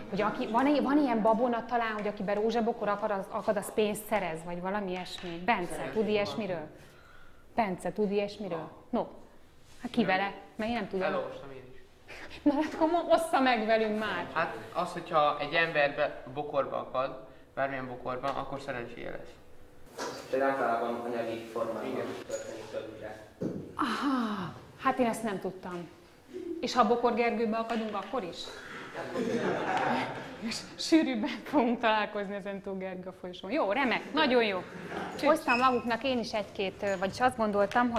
Hogy van ilyen babona talán, hogy akiben rózsabokor akad, az pénzt szerez, vagy valami ilyesmi? Bence, tud ilyesmiről? Bence, tud ilyesmiről? No, hát ki vele? Mert én nem tudom. Elolvastam én is. Na hát akkor ossza meg velünk már. Hát az, hogyha egy emberbe bokorba akad, bármilyen bokorban, akkor szerencséje lesz. De általában anyagi formában történik többnyire. Aha, hát én ezt nem tudtam. És ha Bokor Gergőbe akadunk, akkor is? És sűrűbben fogunk találkozni ezen túl Gergő folyosón. Jó, remek, nagyon jó. Hoztam maguknak én is egy-két, vagyis azt gondoltam,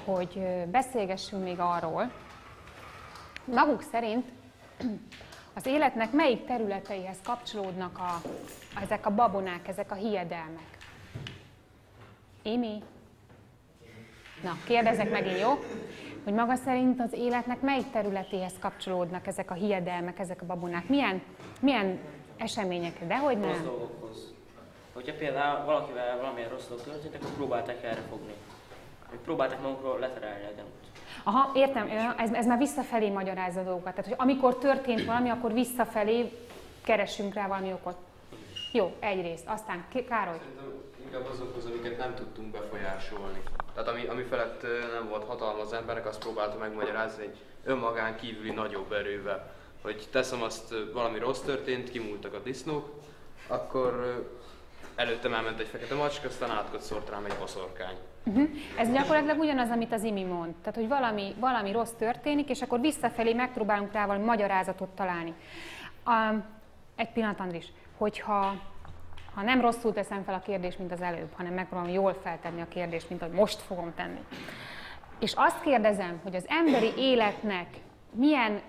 hogy beszélgessünk még arról, maguk szerint az életnek melyik területeihez kapcsolódnak ezek a babonák, ezek a hiedelmek? Émi? Na, kérdezek megint, jó? Hogy maga szerint az életnek melyik területéhez kapcsolódnak ezek a hiedelmek, ezek a babonák? Milyen eseményekre? Dehogy nem? Rossz dolgokhoz. Hogyha például valakivel valamilyen rossz dolog történt, akkor próbálták erre fogni. Próbálták magukról leterelni a gyanút. Aha, értem, ez már visszafelé magyarázza a dolgokat. Tehát, hogy amikor történt valami, akkor visszafelé keresünk rá valami okot. Jó, egyrészt. Aztán Károly. Szerintem inkább azokhoz, amiket nem tudtunk befolyásolni. Tehát ami felett nem volt hatalma az embernek, azt próbálta megmagyarázni egy önmagán kívüli nagyobb erővel. Hogy teszem azt, valami rossz történt, kimúltak a disznók, akkor előttem elment egy fekete macska, aztán átkot szórt rám egy boszorkány. Ez gyakorlatilag ugyanaz, amit az Imi mond. Tehát, hogy valami rossz történik, és akkor visszafelé megpróbálunk rá valami magyarázatot találni. Egy pillanat, Andris, hogyha nem rosszul teszem fel a kérdést, mint az előbb, hanem megpróbálom jól feltenni a kérdést, mint ahogy most fogom tenni. És azt kérdezem, hogy az emberi életnek milyen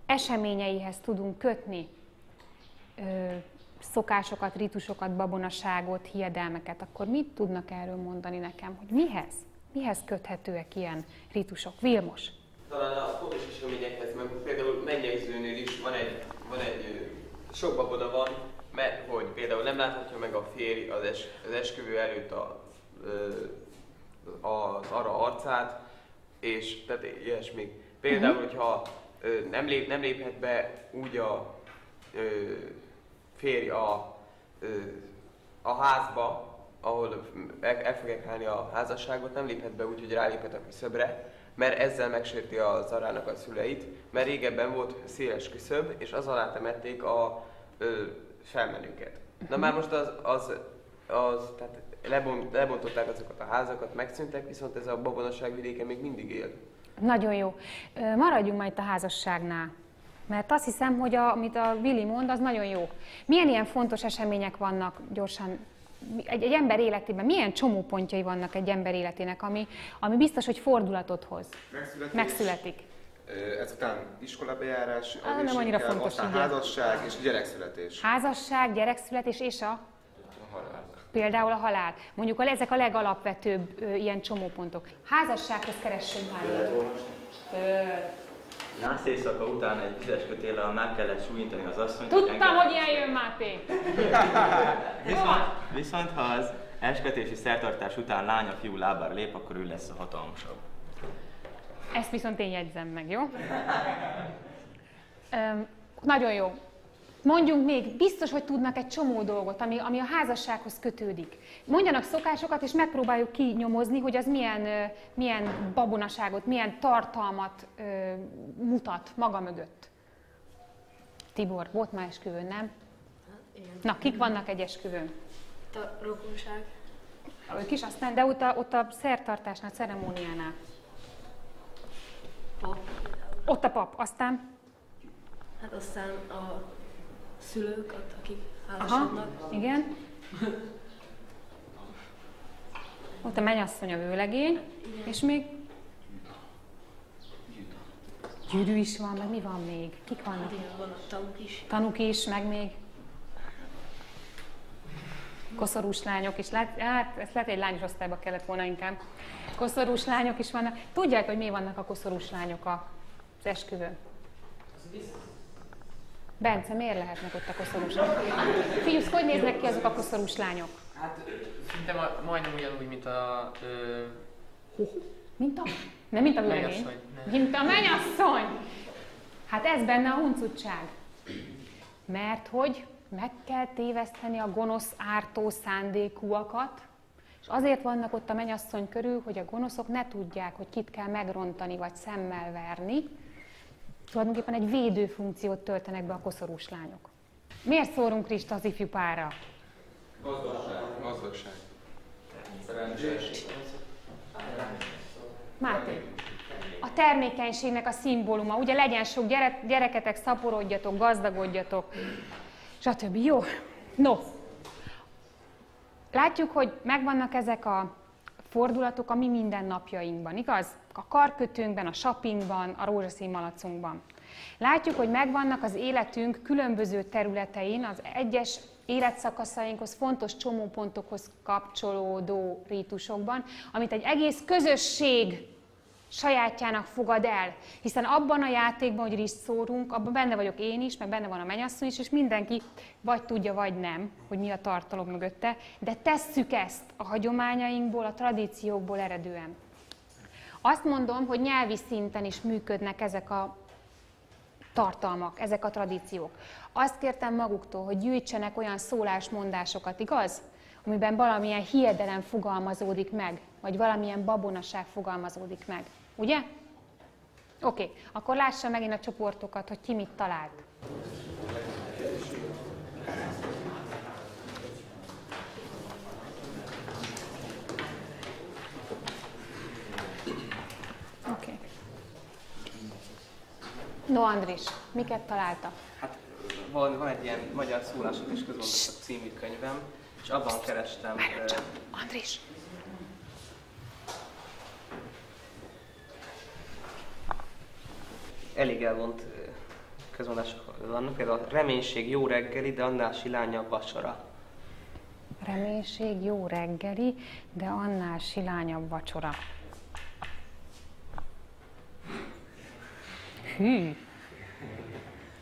eseményeihez tudunk kötni szokásokat, rítusokat, babonaságot, hiedelmeket, akkor mit tudnak erről mondani nekem, hogy mihez köthetőek ilyen rítusok? Vilmos? Talán a fontos eseményekhez, mert például mennyegzőnél is van egy sok babona van, mert hogy például nem láthatja meg a férj az esküvő előtt az arra arcát, és tehát ilyesmi. Például, hogyha nem léphet be úgy a férj a házba, ahol el fogják állni a házasságot, nem léphet be úgy, hogy ráléphet a küszöbre, mert ezzel megsérti a zarának a szüleit, mert régebben volt széles küszöb, és az alá temették a felmenőket. Na már most tehát lebontották azokat a házakat, megszűntek, viszont ez a babonaság vidéke még mindig él. Nagyon jó. Maradjunk majd a házasságnál, mert azt hiszem, hogy amit a Vili mond, az nagyon jó. Milyen ilyen fontos események vannak gyorsan egy ember életében, milyen csomópontjai vannak egy ember életének, ami biztos, hogy fordulatot hoz? Megszületik. Ezután iskolabejárás, nem annyira fontos, aztán házasság és gyerekszületés. Házasság, gyerekszületés és a halál. Például a halál. Mondjuk ezek a legalapvetőbb ilyen csomópontok. Házassághoz keressünk már. Nász éjszaka után egy vizes kötéllel meg kellett súlyintani az asszonyt. Tudtam, hogy ilyen jön, Máté! Viszont ha az eskütési szertartás után lánya fiú lábára lép, akkor ő lesz a hatalmasabb. Ezt viszont én jegyzem meg, jó? Nagyon jó. Mondjunk még, biztos, hogy tudnak egy csomó dolgot, ami a házassághoz kötődik. Mondjanak szokásokat, és megpróbáljuk kinyomozni, hogy az milyen babonaságot, milyen tartalmat mutat maga mögött. Tibor, volt már esküvőn, nem? Igen. Na, kik vannak egy esküvőn? A rokonság. Ők is, aztán, de ott a szertartásnál, ceremóniánál. Pap. Ott a pap, aztán? Hát aztán a szülők, akik házasodnak. Aha, igen. Ott a mennyasszony, a vőlegény, és még? Gyűrű is van, meg mi van még? Kik vannak? Igen, van a tanúk is. Tanúk is, meg még? Koszorús lányok is. Hát, ezt lehet, egy lányos osztályba kellett volna inkább. Koszorús lányok is vannak. Tudják, hogy mi vannak a koszorús lányok az esküvőn? Bence, miért lehetnek ott a koszorús lányok? Fiúsz, hogy néznek ki azok a koszorús lányok? Hát szinte majdnem ugyanúgy, mint a... Mint a? Nem mint a vőlegény? Mint a mennyasszony! Hát ez benne a huncutság. Mert hogy meg kell téveszteni a gonosz, ártó szándékúakat, és azért vannak ott a mennyasszony körül, hogy a gonoszok ne tudják, hogy kit kell megrontani vagy szemmel verni. Tulajdonképpen egy védő funkciót töltenek be a koszorús lányok. Miért szórunk Krista az ifjú párra? Gazdagság. Szerencsés. Máté, a termékenységnek a szimbóluma, ugye legyen sok gyereketek, szaporodjatok, gazdagodjatok, stb. Jó? No, látjuk, hogy megvannak ezek a fordulatok a mi mindennapjainkban, igaz? A karkötőnkben, a shoppingban, a rózsaszín malacunkban. Látjuk, hogy megvannak az életünk különböző területein, az egyes életszakaszainkhoz, fontos csomópontokhoz kapcsolódó rítusokban, amit egy egész közösség sajátjának fogad el. Hiszen abban a játékban, hogy rizst szórunk, abban benne vagyok én is, meg benne van a mennyasszony is, és mindenki vagy tudja, vagy nem, hogy mi a tartalom mögötte, de tesszük ezt a hagyományainkból, a tradíciókból eredően. Azt mondom, hogy nyelvi szinten is működnek ezek a tartalmak, ezek a tradíciók. Azt kértem maguktól, hogy gyűjtsenek olyan szólásmondásokat, igaz? Amiben valamilyen hiedelem fogalmazódik meg, vagy valamilyen babonaság fogalmazódik meg. Ugye? Oké, akkor lássa megint a csoportokat, hogy ki mit talált. No, Andris, miket találtak? Hát van egy ilyen magyar szólások és közmondatok című könyvem, és abban kerestem... Andris! Elég elvont közmondások vannak, például a reménység jó reggeli, de annál silányabb vacsora. Reménység jó reggeli, de annál silányabb vacsora. Hű!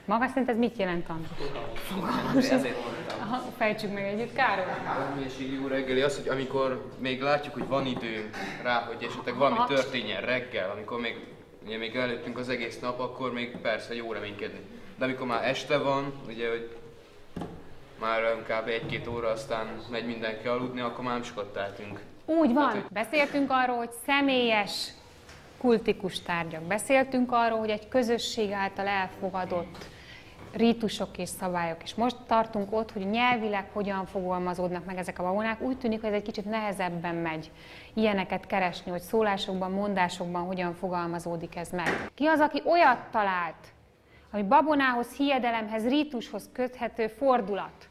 Maga szerint ez mit jelent, Andris? Ezért mondtam. Fejtsük meg együtt, Károly. A reménység jó reggeli az, hogy amikor még látjuk, hogy van időnk rá, hogy esetleg valami történjen reggel, amikor még előttünk az egész nap, akkor még persze jó reménykedni. De amikor már este van, ugye, hogy már kb. 1-2 óra, aztán megy mindenki aludni, akkor már nem sokat tehetünk. Úgy van. Tehát, beszéltünk arról, hogy személyes kultikus tárgyak. Beszéltünk arról, hogy egy közösség által elfogadott rítusok és szabályok. És most tartunk ott, hogy nyelvileg hogyan fogalmazódnak meg ezek a babonák. Úgy tűnik, hogy ez egy kicsit nehezebben megy ilyeneket keresni, hogy szólásokban, mondásokban hogyan fogalmazódik ez meg. Ki az, aki olyat talált, ami babonához, hiedelemhez, rítushoz köthető fordulat?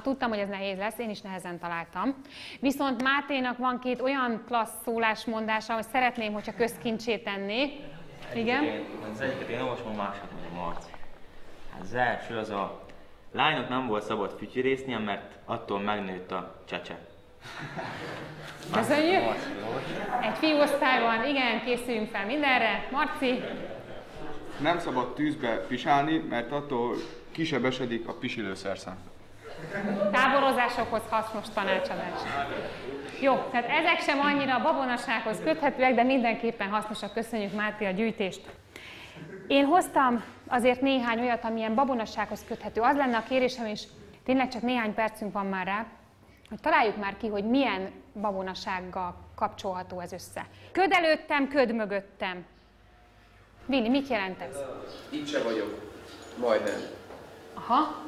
Tudtam, hogy ez nehéz lesz, én is nehezen találtam. Viszont Máténak van 2 olyan klassz szólásmondása, hogy szeretném, hogyha közkincsé tenné. Igen? Az egyiket én olvasom, a másikat meg a Marci. Hát az első az a lányok nem volt szabad fütyörésznie, mert attól megnőtt a csecse. Köszönjük! Egy fiúosztályban, igen, készüljünk fel mindenre. Marci? Nem szabad tűzbe pisálni, mert attól kisebesedik a pisilőszerszám. Táborozásokhoz hasznos tanácsadás. Jó, tehát ezek sem annyira a babonasághoz köthetőek, de mindenképpen hasznosak. Köszönjük, Máté, a gyűjtést. Én hoztam azért néhány olyat, amilyen babonasághoz köthető. Az lenne a kérésem, és tényleg csak néhány percünk van már rá, hogy találjuk már ki, hogy milyen babonasággal kapcsolható ez össze. Köd előttem, köd mögöttem. Vili, mit jelent ez? Itt se vagyok. Majdnem. Aha,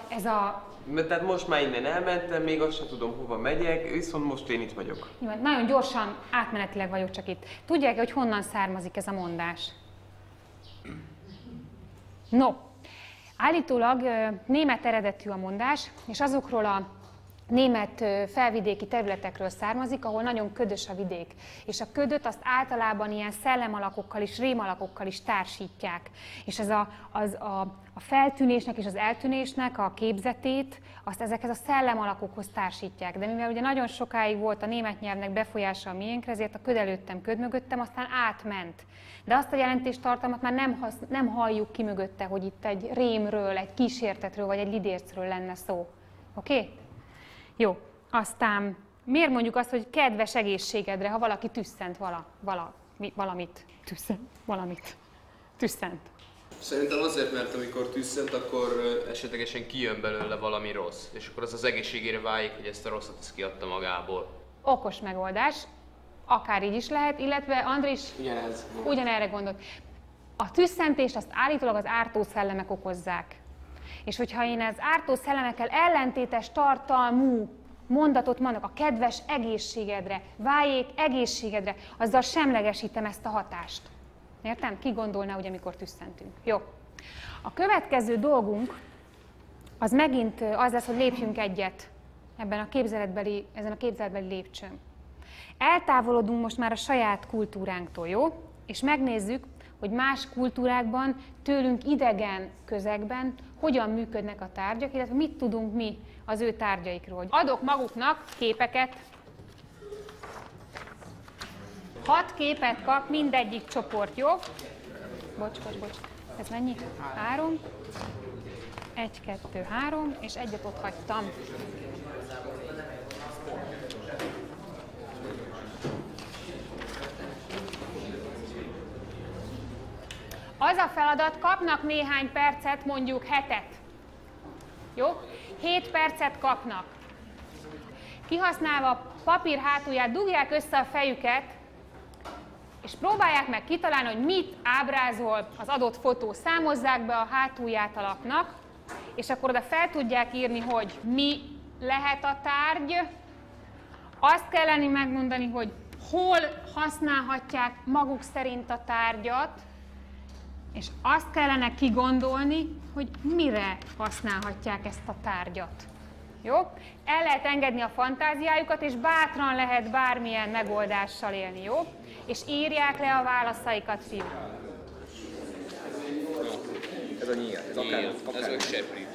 ez a... Tehát most már innen elmentem, még azt sem tudom, hova megyek, viszont most én itt vagyok. Jó, nagyon gyorsan, átmenetileg vagyok csak itt. Tudják, hogy honnan származik ez a mondás? No, állítólag német eredetű a mondás, és azokról a német felvidéki területekről származik, ahol nagyon ködös a vidék. És a ködöt azt általában ilyen szellemalakokkal és rémalakokkal is társítják. És ez a feltűnésnek és az eltűnésnek a képzetét, azt ezekhez a szellemalakokhoz társítják. De mivel ugye nagyon sokáig volt a német nyelvnek befolyása a miénkre, ezért a köd előttem, köd mögöttem, aztán átment. De azt a jelentéstartalmat már nem halljuk ki mögötte, hogy itt egy rémről, egy kísértetről vagy egy lidércről lenne szó. Oké? Okay? Jó, aztán miért mondjuk azt, hogy kedves egészségedre, ha valaki tüsszent valamit? Tüsszent. Szerintem azért, mert amikor tüsszent, akkor esetlegesen kijön belőle valami rossz, és akkor az egészségére válik, hogy ezt a rosszat ezt kiadta magából. Okos megoldás, akár így is lehet, illetve Andris ugyanerre gondolt. A tüsszentést azt állítólag az ártó szellemek okozzák. És hogyha én az ártó szellemekkel ellentétes tartalmú mondatot mondok, a kedves egészségedre, váljék egészségedre, azzal semlegesítem ezt a hatást. Értem? Ki gondolná, ugye, amikor tüsszentünk. Jó. A következő dolgunk az megint az lesz, hogy lépjünk egyet ezen a képzeletbeli lépcsőn. Eltávolodunk most már a saját kultúránktól, jó? És megnézzük, hogy más kultúrákban, tőlünk idegen közegben hogyan működnek a tárgyak, illetve mit tudunk mi az ő tárgyaikról. Adok maguknak képeket. 6 képet kap mindegyik csoport, jó? Bocs. Ez mennyi? 3. 1, 2, 3, és egyet ott hagytam. Az a feladat, kapnak néhány percet, mondjuk 7-et. Jó? 7 percet kapnak. Kihasználva a papír hátulját, dugják össze a fejüket, és próbálják meg kitalálni, hogy mit ábrázol az adott fotó. Számozzák be a hátulját a lapnak, és akkor oda fel tudják írni, hogy mi lehet a tárgy. Azt kellene megmondani, hogy hol használhatják maguk szerint a tárgyat, és azt kellene kigondolni, hogy mire használhatják ezt a tárgyat. Jó? El lehet engedni a fantáziájukat, és bátran lehet bármilyen megoldással élni, jó? És írják le a válaszaikat, fiúk. Ez a nyíl, ez akár ez seprű.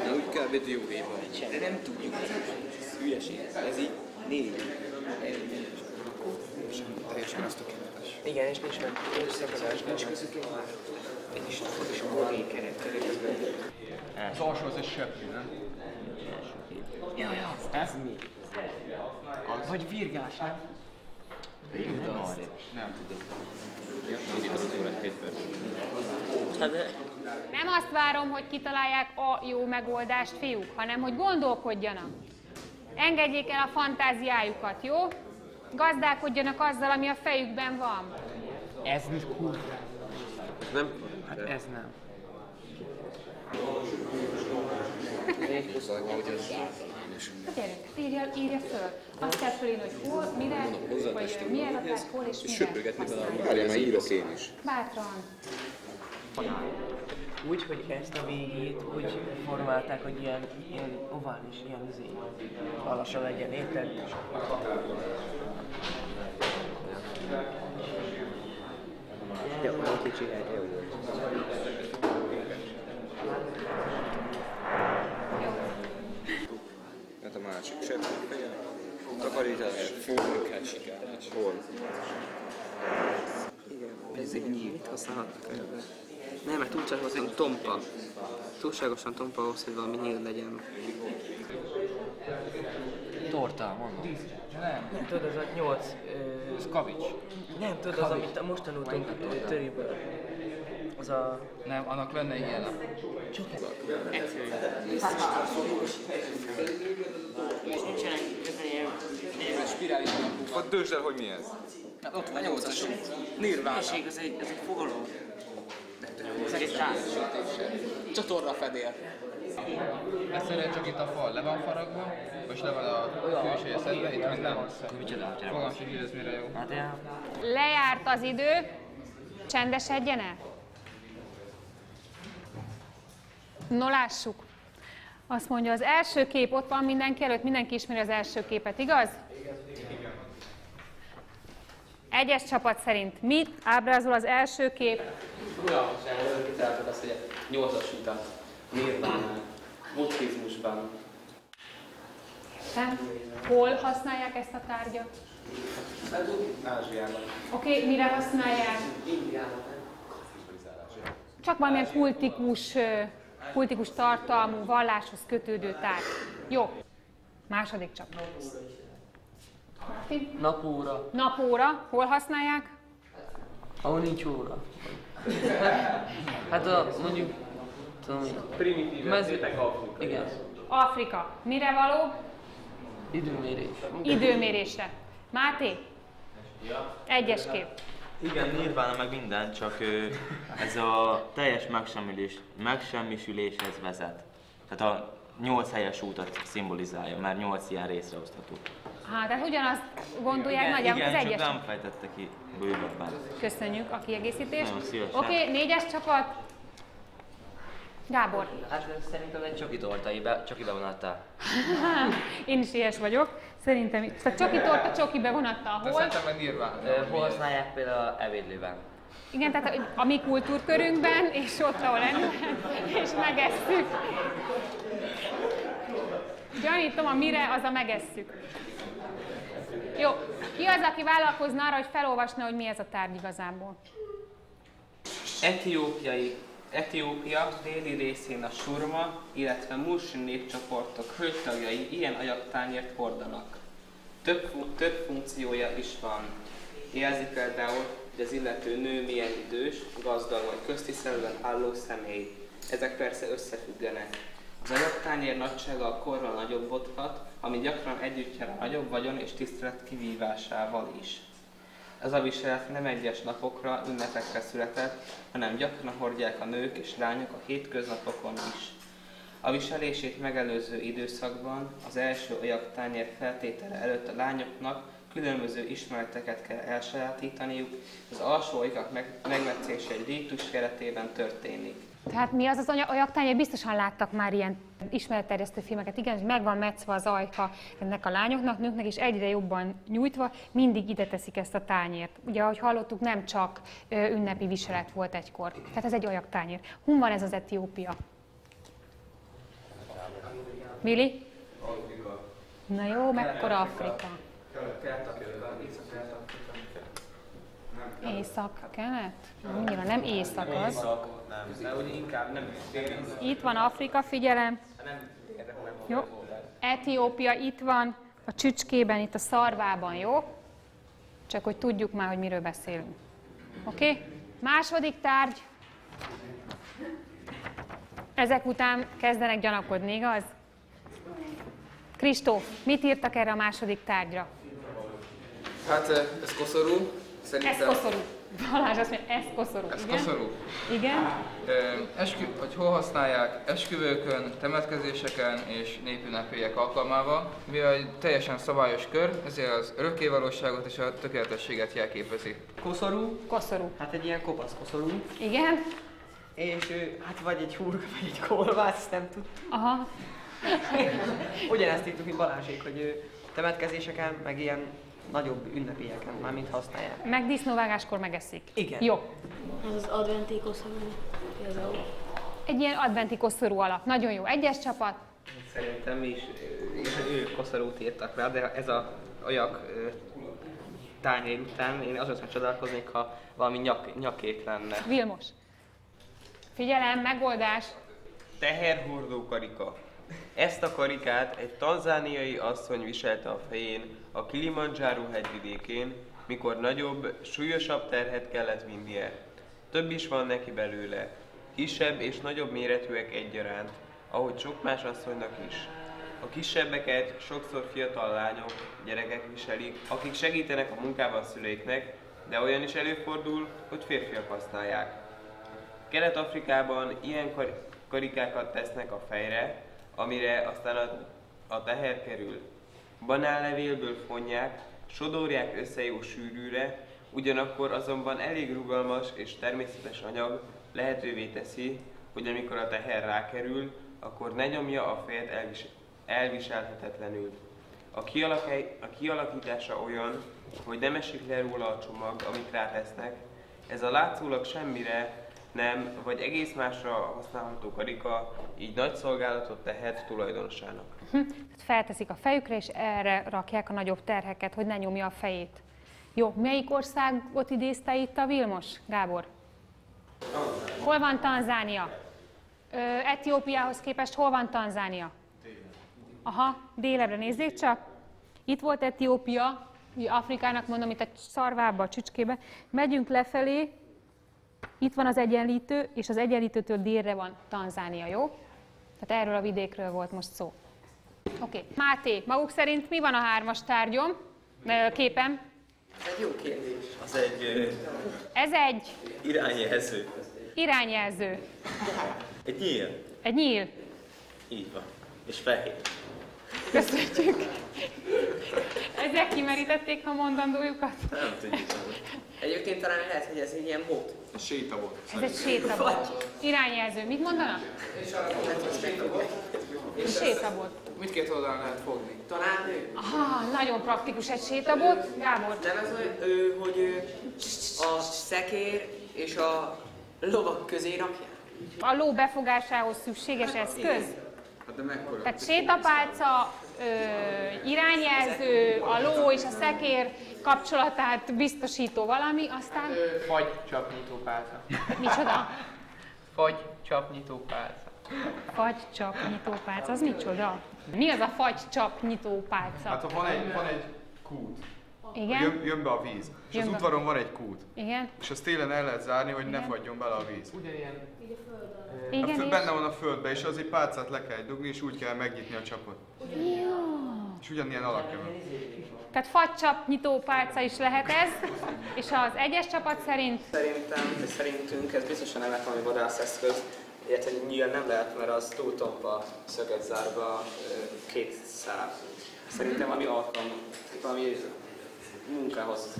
De úgy kell videóvéba. De nem tudjuk, ez hülyeség. Ez így 4. Teljesen azt a kérdés. Igen, és nincs meg szakadás, nincs közük egy is magé kerekben. Az alsó az egy seprű, nem? Ja, ez mi? Vagy virgás, nem? Nem tudom. Nem azt várom, hogy kitalálják a jó megoldást, fiúk, hanem hogy gondolkodjanak. Engedjék el a fantáziájukat, jó? Gazdálkodjanak azzal, ami a fejükben van. Ez mit kurva? Nem? Hát ez nem. Egy hozzá, hogy ez általános. Gyerek, írja föl. Azt kell fölírni, hogy hol, mire, vagy milyen a tárgy, hol és mire. Söprögetni bele a várja, már írok én is. Bátran. Úgy, hogy ezt a végét úgy formálták, hogy ilyen ovális, ilyen alasa legyen, érted? Ja, a kicsi jó volt. Hát a másik seprű feje. Takarítás. Form. Form. Igen, ez egy nyíl. Mit használhatnak ebben? Nem, mert túlságosan tompa. Túlságosan tompa ahhoz, hogy valami nyíl legyen. Torta, mondom. Nem, tudod, az a 8... Ez kavics. Nem, tudod, az, amit most tanultunk töriből. Az a... Nem, annak lenne ilyen a... Egyszerű. És nincsenek ilyen spirális alapú. Ott dősd el, hogy mi ez. Hát ott van 8-as. Nirvána. Ez egy fogalom. Ez egy társ. Csatorna fedél. Egyszerűen csak itt a fal le van faragva, és le van a külsője szedve, itt minden. Fogam sem hír, ez mire jó. Lejárt az idő, csendesedjenek. No, lássuk. Azt mondja, az első kép ott van mindenki előtt, mindenki ismeri az első képet, igaz? Igen. Egyes csapat szerint mit ábrázol az első kép? Uralmasan kitaláltad azt, hogy a 8-as utat Nirvánán, buddhizmusban. Hol használják ezt a tárgyat? Ázsiában. Oké, mire használják? Indiában. Csak valamilyen kultikus tartalmú, valláshoz kötődő tárgy. Jó. Második csapat. Napóra. Napóra. Hol használják? Ahol nincs óra. Hát mondjuk... Primitív mezőtek Afrika. Igen. Afrika. Mire való? Időmérés. Időmérésre. Máté? Ja. Egyes kép. Igen, Nirvána meg minden, csak ez a teljes megsemmisüléshez vezet. Tehát a 8 helyes útat szimbolizálja, mert 8 ilyen részre osztható. Tehát ugyanazt gondolják nagyjából az egyes. Igen, csak nem fejtette ki bővebben. Köszönjük a kiegészítést. Nagyon szívesen. Oké, 4-es csapat. Gábor. Hát szerintem egy csoki tortai, csoki bevonattal. Én is ilyes vagyok. Szerintem, tehát csoki torta, csoki bevonattal. Hol? Szerintem meg Nirvana. Hol használják például ebédlőben? Igen, tehát a mi kultúrkörünkben, és ott, ahol ennek, és megesszük. Gyanítom, a mire, az a megesszük. Jó, ki az, aki vállalkozna arra, hogy felolvasna, hogy mi ez a tárgy igazából? Etiópia déli részén a surma, illetve mursi népcsoportok hölgytagjai ilyen ajaktányért hordanak. Több funkciója is van. Jelzi például, hogy az illető nő milyen idős, gazdag vagy köztiszteletben álló személy. Ezek persze összefüggenek. Az ajaktányér nagysága a korral nagyobbodhat, ami gyakran együtt jár a nagyobb vagyon és tisztelet kivívásával is. Ez a viselet nem egyes napokra, ünnepekre született, hanem gyakran hordják a nők és lányok a hétköznapokon is. A viselését megelőző időszakban az első ajaktányér feltétele előtt a lányoknak különböző ismereteket kell elsajátítaniuk, az alsó ajkak megmetszése egy rítus keretében történik. Tehát mi az ajaktányér? Biztosan láttak már ilyen ismeretterjesztő filmeket. Igen, hogy meg van metszve az ajka ennek a lányoknak, nőknek, és egyre jobban nyújtva mindig ide teszik ezt a tányért. Ugye, ahogy hallottuk, nem csak ünnepi viselet volt egykor. Tehát ez egy ajaktányér. Hon van ez az Etiópia? Vili? Afrika. Na jó, mekkora Afrika? Észak-kelet? Annyira nem észak az. Itt van Afrika, figyelem. Jó. Etiópia itt van, a csücskében, itt a szarvában, jó? Csak hogy tudjuk már, hogy miről beszélünk. Oké? Második tárgy. Ezek után kezdenek gyanakodni, igaz? Kristóf, mit írtak erre a második tárgyra? Hát ez koszorú. Ez koszorú. Balázs azt mondja, ez koszorú. Ez igen? koszorú. Igen. Hogy hol használják esküvőkön, temetkezéseken és népünnepélyek alkalmával, mivel egy teljesen szabályos kör, ezért az örökkévalóságot és a tökéletességet jelképezi. Koszorú? Koszorú. Hát egy ilyen kopasz koszorú. Igen. És hát vagy egy hurka, vagy egy kolbász, ezt nem tud. Aha. Ugyanezt írtuk, mint Balázsék, hogy temetkezéseken, meg ilyen nagyobb ünnepélyeken már mind használják. Meg disznóvágáskor megeszik. Igen. Jó. Ez az adventi koszorú. Egy ilyen adventi koszorú alap. Nagyon jó. Egyes csapat. Szerintem is ők koszorút írtak rá, de ez a ajak tányér után én azon csodálkoznék, ha valami nyakét lenne. Vilmos. Figyelem, megoldás. Teherhordó karika. Ezt a karikát egy tanzániai asszony viselte a fején a Kilimandzsáró hegyvidékén, mikor nagyobb, súlyosabb terhet kellett vinnie. Több is van neki belőle, kisebb és nagyobb méretűek egyaránt, ahogy sok más asszonynak is. A kisebbeket sokszor fiatal lányok, gyerekek viselik, akik segítenek a munkában a szüleiknek, de olyan is előfordul, hogy férfiak használják. Kelet-Afrikában ilyen karikákat tesznek a fejre, amire aztán a teher kerül. Banánlevélből fonják, sodorják össze jó sűrűre, ugyanakkor azonban elég rugalmas és természetes anyag lehetővé teszi, hogy amikor a teher rákerül, akkor ne nyomja a fejet elviselhetetlenül. A kialakítása olyan, hogy nem esik le róla a csomag, amit rátesznek. Ez a látszólag semmire nem, vagy egész másra használható karika, így nagy szolgálatot tehet tulajdonosának. Felteszik a fejükre, és erre rakják a nagyobb terheket, hogy ne nyomja a fejét. Jó, melyik országot idézte itt a Vilmos, Gábor? Hol van Tanzánia? Etiópiához képest hol van Tanzánia? Aha, délebbre nézzék csak. Itt volt Etiópia, ugye Afrikának mondom, itt a szarvába, a csücskébe. Megyünk lefelé, itt van az egyenlítő, és az egyenlítőtől délre van Tanzánia, jó? Tehát erről a vidékről volt most szó. Oké. Máté, maguk szerint mi van a 3-as tárgyom, képem? Ez egy jó kérdés. Az egy... Ez egy... irányjelző. Irányjelző. Egy nyíl. Egy nyíl. Így van. És fehér. Köszönjük. Ezek kimerítették a mondandójukat? Nem tudjuk. Egyébként talán lehet, hogy ez egy ilyen bot. Sétabot. Ez egy sétabot. Irányjelző. Mit mondanak? Sétabot. Mindkét oldalon lehet fogni. Talán ő. Aha, nagyon praktikus egy sétabot. Gábor. Nem ez, hogy a szekér és a lovak közé rakják. A ló befogásához szükséges eszköz? Hát de mekkora? Tehát sétapálca, irányjelző, a ló és a szekér kapcsolatát biztosító valami, aztán... Fagycsapnyitópálca. Micsoda? Fagycsapnyitópálca. Fagycsapnyitópálca, az micsoda? Mi az a fagycsapnyitópálca? Hát van egy kút. Igen? Jön be a víz. És Jön az be. udvaron van egy kút. Igen? És azt télen el lehet zárni, hogy Igen. ne fagyjon bele a víz. Ugyanilyen. Igen, és? Benne van a földbe, és az egy pálcát le kell dugni, és úgy kell megnyitni a csapot. Jó. És ugyanilyen alakja van. Tehát fagycsapnyitópálca is lehet ez, és az egyes csapat szerint? Szerintünk ez biztosan nem lehet valami vadászeszköz, illetve nyíl nem lehet, mert az túl tompa szöget zárva két szál. Szerintem valami munkához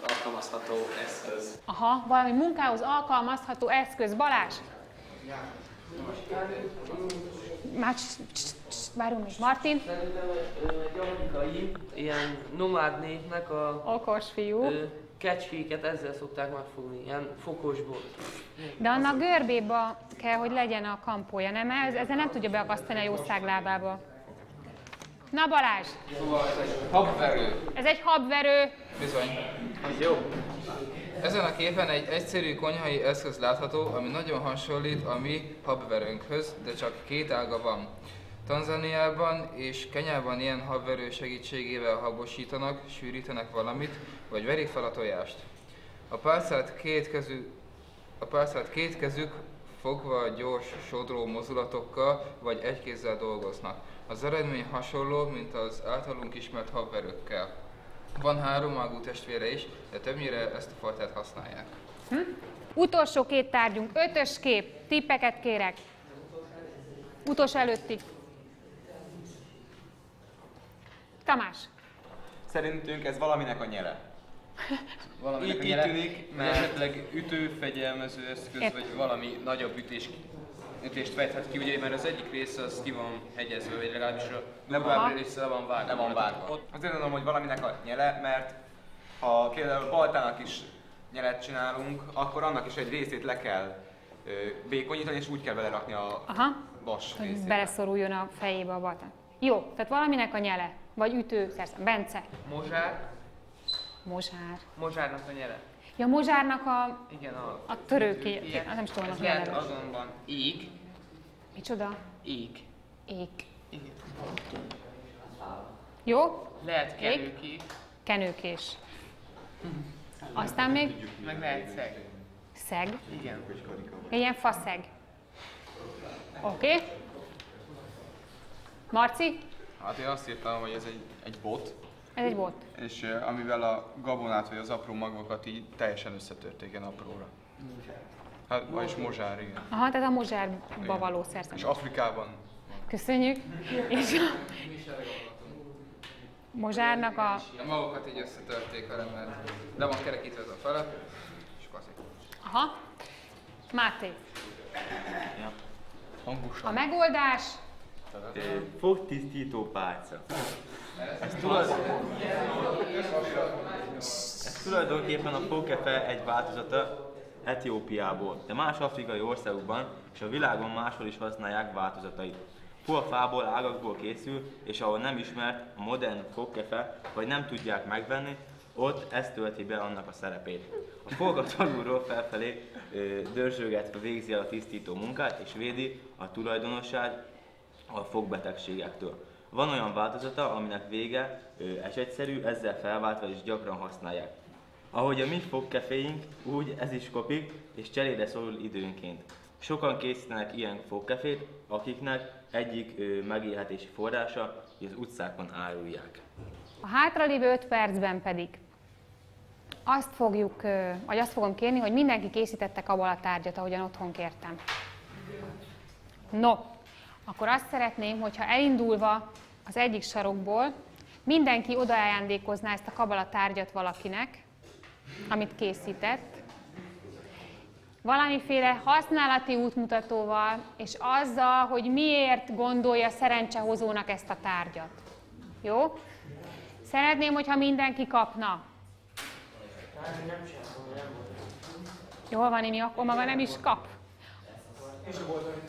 alkalmazható eszköz. Aha, valami munkához alkalmazható eszköz. Balázs? Várjunk még. Martin? Szerintem egy afrikai, ilyen nomád népnek a... Okos fiú. Kecskéket ezzel szokták megfogni, ilyen fokosból. De annak görbéba kell, hogy legyen a kampója, nem? Ezzel nem tudja beakasztani a jószág lábába. Na Balázs! Szóval ez egy habverő. Ez egy habverő. Bizony. Jó. Ezen a képen egy egyszerű konyhai eszköz látható, ami nagyon hasonlít a mi habverőnkhöz, de csak két ága van. Tanzániában és Kenyában ilyen habverő segítségével habosítanak, sűrítenek valamit, vagy verik fel a tojást. A pálcát két kezük fogva gyors, sodró mozdulatokkal, vagy egy kézzel dolgoznak. Az eredmény hasonló, mint az általunk ismert habverőkkel. Van háromágú testvére is, de többnyire ezt a fajtát használják. Utolsó két tárgyunk, 5-ös kép. Tippeket kérek. Utolsó előtti. Tamás. Szerintünk ez valaminek a nyele. Valaminek így tűnik, mert esetleg ütőfegyelmező eszköz, vagy valami nagyobb ütést fejthet ki, ugye, mert az egyik része az ki van hegyezve, vagy legalábbis a durvább része le van vágva. Le van vágva. Azért mondom, hogy valaminek a nyele, mert ha például baltának is nyelet csinálunk, akkor annak is egy részét le kell vékonyítani, és úgy kell belerakni a vas részét. Hogy beleszoruljon a fejébe a baltán. Jó, tehát valaminek a nyele, vagy ütőszerszám. Bence. Mozsár. Mozsár. Mozsárnak a nyele. Ja, mozsárnak a... Igen, a törőké. Nem is tudom, ez hogy lehet azonban íg. Micsoda? Íg. Íg. Igen. Jó? Lehet kenőkék. Kenőkés. Aztán még? Meg lehet szeg. Szeg? Igen. Ilyen faszeg. Oké. Marci? Hát én azt írtam, hogy ez egy bot. Ez egy bot. És amivel a gabonát vagy az apró magvakat így teljesen összetörték ilyen apróra. Hát, vagyis mozsár, igen. Aha, tehát a mozsárba való szerszem. És Afrikában. Köszönjük. És a mozsárnak a... A magokat így összetörték vele, mert le van kerekítve ez a fele, és kaszik. Aha. Máté. Ja. A megoldás? Fogtisztító pálca. Ez tulajdonképpen a fogkefe egy változata Etiópiából, de más afrikai országokban és a világon máshol is használják változatait. Fuafából, ágakból készül, és ahol nem ismert a modern fogkefe, vagy nem tudják megvenni, ott ez tölti be annak a szerepét. A fogat alulról felfelé dörzsögetve végzi el a tisztító munkát, és védi a tulajdonosát a fogbetegségektől. Van olyan változata, aminek vége esetszerű, ezzel felváltva is gyakran használják. Ahogy a mi fogkeféink, úgy ez is kopik, és cserére szorul időnként. Sokan készítenek ilyen fogkefét, akiknek egyik megélhetési forrása, hogy az utcákon árulják. A hátralévő 5 percben pedig azt fogom kérni, hogy mindenki készítette kabalatárgyat, ahogyan otthon kértem. No, akkor azt szeretném, hogyha elindulva az egyik sarokból mindenki odaajándékozná ezt a kabalatárgyat valakinek, amit készített, valamiféle használati útmutatóval, és azzal, hogy miért gondolja szerencsehozónak ezt a tárgyat. Jó? Szeretném, hogyha mindenki kapna. Jól van, Imi, akkor maga nem is kap.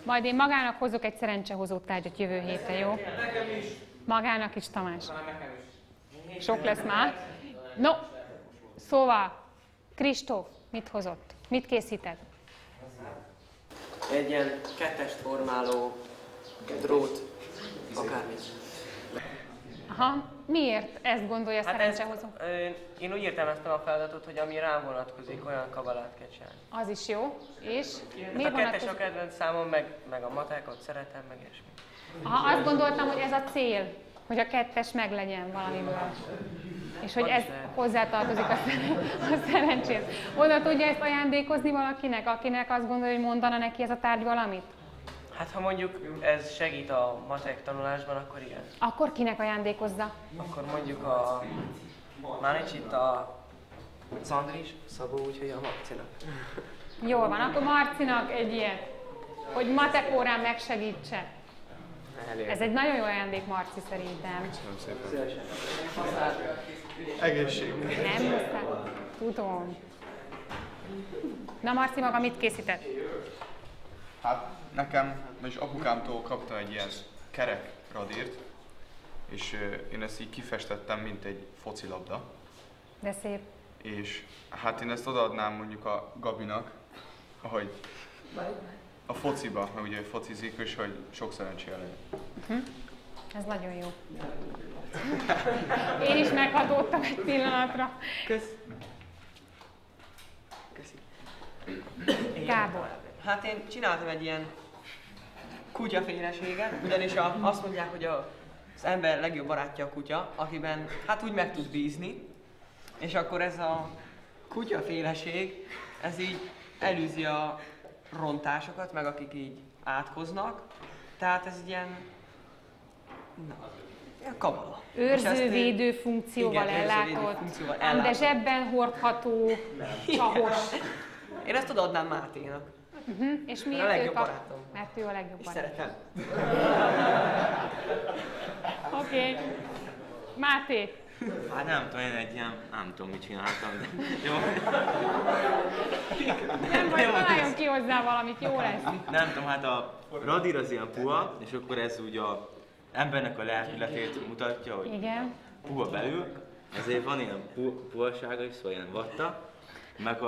Majd én magának hozok egy szerencsehozó tárgyat jövő héten, jó? Magának is, Tamás. Sok lesz már. No, szóval, Kristóf, mit hozott? Mit készített? Egy ilyen kettest formáló drót, akármit. Aha, miért ezt gondolja szerencsehozó? Én úgy értelmeztem a feladatot, hogy ami rám vonatkozik, olyan kabalát kell csinálni. Az is jó, és miért a kettes a kedvenc számom, meg a matekot szeretem, meg ilyesmi. Aha, azt gondoltam, hogy ez a cél, hogy a kettes meglegyen valamiből. És hogy ez hozzátartozik a szerencsét. Oda tudja ezt ajándékozni valakinek, akinek azt gondolja, hogy mondana neki ez a tárgy valamit? Hát ha mondjuk ez segít a matek tanulásban, akkor igen. Akkor kinek ajándékozza? Akkor mondjuk a Már nincs itt az Andris, Szabó, úgyhogy a Marcinak. Jól van, akkor Marcinak egy ilyen, hogy matek órán megsegítse. Ez egy nagyon jó ajándék, Marci, szerintem. Köszönöm szépen. Egészség. Nem muszáj. Tudom. Na, Marci maga mit készített? Hát nekem, és apukámtól kaptam egy ilyen kerek radírt, és én ezt így kifestettem, mint egy focilabda. De szép. És hát én ezt odaadnám mondjuk a Gabinak, ahogy a fociba, mert ugye focizik, és hogy sok szerencséje legyen. Ez nagyon jó. Én is meghatódtam egy pillanatra. Kösz. Köszi. Gábor. Hát én csináltam egy ilyen kutyaféleséget, ugyanis azt mondják, hogy az ember legjobb barátja a kutya, akiben hát úgy meg tud bízni, és akkor ez a kutyaféleség, ez így elűzi a rontásokat, meg akik így átkoznak, tehát ez egy ilyen kabala. Őrzővédő funkcióval ellátott, de zsebben hordható, csahos. Én ezt odaadnám Máténak. És a miért legjobb ő kap? barátom. Mert ő a legjobb És barátom. szeretem. Oké. Máté. Hát nem tudom, én egy ilyen, nem tudom mit csináltam, de jó. Nem vagy, találjon ki hozzá valamit, jó lesz. Nem tudom, hát a radír az ilyen puha, és akkor ez úgy a embernek a lelkületét mutatja, hogy igen. Puha belül, ezért van ilyen puhasága is, szóval ilyen vatta, meg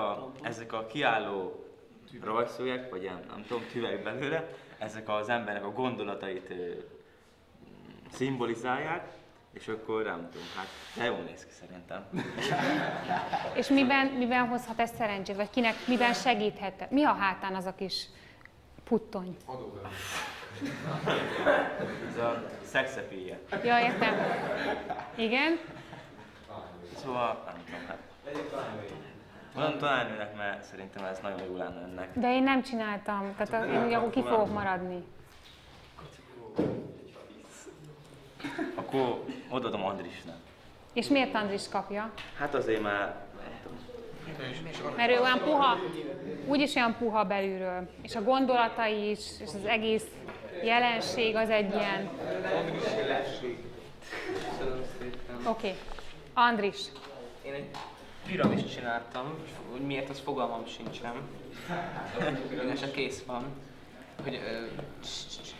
ezek a kiálló rajzszögek, vagy ilyen, nem tudom, tüvek belőle, ezek az embernek a gondolatait szimbolizálják, és akkor nem tudom, hát de jól néz ki szerintem. És miben hozhat ez szerencsét, vagy kinek, miben segíthet? Mi a hátán az a kis puttony? Ez a szexepéje. Ja, értem. Igen? Szóval, nem tudom, hát. Mondom tanárnőnek, mert szerintem ez nagyon jó lenne ennek. De én nem csináltam, tehát én ugye akkor ki fogok maradni. Akkor odaadom Andrisnak. És miért Andris kapja? Hát azért már... Mert ő olyan puha, úgyis olyan puha belülről. És a gondolatai is, és az egész jelenség az egy ilyen... Oké. Andris. Én egy piramist csináltam, hogy miért, az fogalmam sincsen. Mindenesetre kész van. Hogy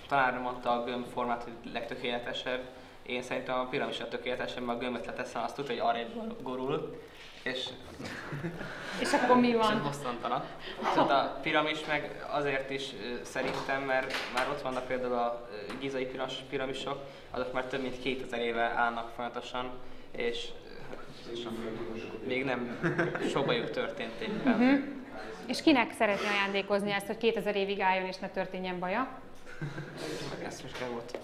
tanárom adta a gömbformát, hogy legtökéletesebb. Én szerintem a piramis a tökéletesebb, mert a gömböt leteszem, azt tudja, hogy arrébb gorul. És akkor mi van? És bosszantanak. Szóval a piramis meg azért is szerintem, mert már ott vannak például a gízai piramisok, azok már több mint 2000 éve állnak folyamatosan, és még nem sok bajuk történt éppen. És kinek szeretné ajándékozni ezt, hogy 2000 évig álljon és ne történjen baja? Ezt most kell volt.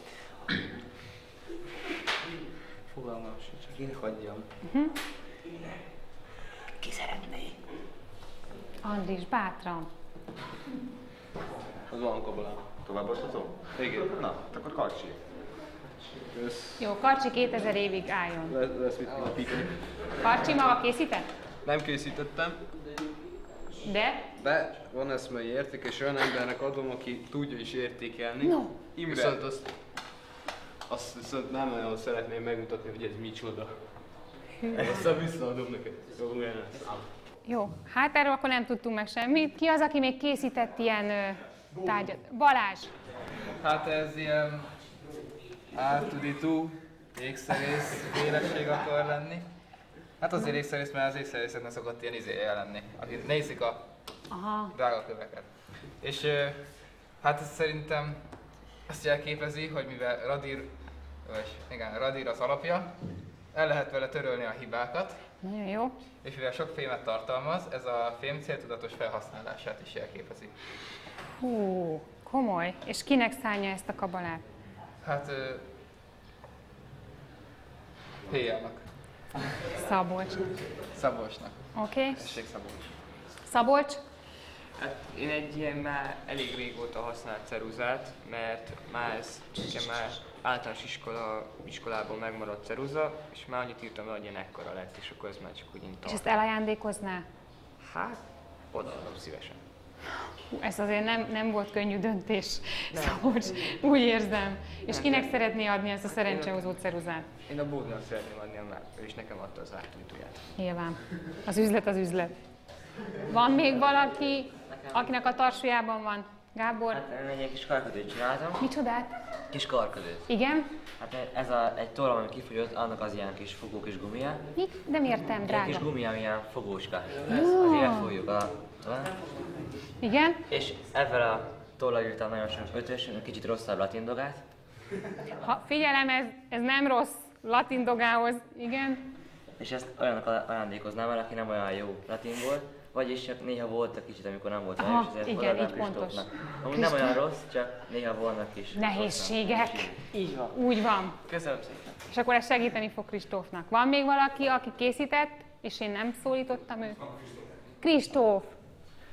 Fogalmam sincs, kinek adjam. Ki szeretné? Andris, bátran. Az van kabala. Továbbadhatom? Igen. Na, akkor Karcsi. Jó, Karcsi 2000 évig álljon. Lesz mit napítani. Karcsi maga készített? Nem készítettem. De? De van eszmei érték, és olyan embernek adom, aki tudja is értékelni. No. Viszont azt viszont nem nagyon szeretném megmutatni, hogy ez micsoda. Aztán visszaadom neked. Jó, hát erről akkor nem tudtunk meg semmit. Ki az, aki még készített ilyen tárgyat? Balázs! Hát ez ilyen R2D2 ékszerész féleség akar lenni. Hát azért ékszerész, mert az ékszerészeknek szokott ilyen jelenni, akik nézik a drága köveket. És hát ez szerintem azt jelképezi, hogy mivel radír az alapja, el lehet vele törölni a hibákat. Nagyon jó. És mivel sok fémet tartalmaz, ez a fém céltudatos felhasználását is jelképezi. Hú, komoly. És kinek szánja ezt a kabalát? Hát... Héjának. Szabolcsnak. Szabolcsnak. Oké. Tessék Szabolcs. Szabolcs? Hát én egy ilyen már elég régóta használt ceruzát, mert már ez nekem már általános iskolában megmaradt ceruza, és már annyit írtam, hogy ilyen ekkora lett, és akkor ez már csak úgy És ezt elajándékozná? Hát, odaadom szívesen. Ez azért nem volt könnyű döntés, Szabolcs, úgy érzem. És kinek szeretné adni ezt a szerencsehozó ceruzát? Én a Bódnak szeretném adni, mert ő is nekem adta az átújtóját. Nyilván. Az üzlet az üzlet. Van még valaki, akinek a tarsójában van? Gábor? Hát én egy kis karkötőt csináltam. Micsodát? Kis karkötőt. Igen? Hát ez egy tollam, ami kifogyott, annak az ilyen kis fogó kis gumia. Mit? Nem értem, drága. Egy kis gumia, ami ilyen fogóska. Jó. Azért elfogjuk a tollát. Igen? És ezzel a tollal írtam nagyon sok ötös, kicsit rosszabb latindogát. Figyelem, ez nem rossz latindogához, igen? És ezt olyanok ajándékoznám el, aki nem olyan jó latinból, vagyis csak néha voltak kicsit, amikor nem volt olyan, és ezért igen, így pontos. Amúgy nem olyan rossz, csak néha volnak is. Nehézségek. Így van. Úgy van. Köszönöm szépen. És akkor ez segíteni fog Kristófnak. Van még valaki, aki készített, és én nem szólítottam őt? Kristóf!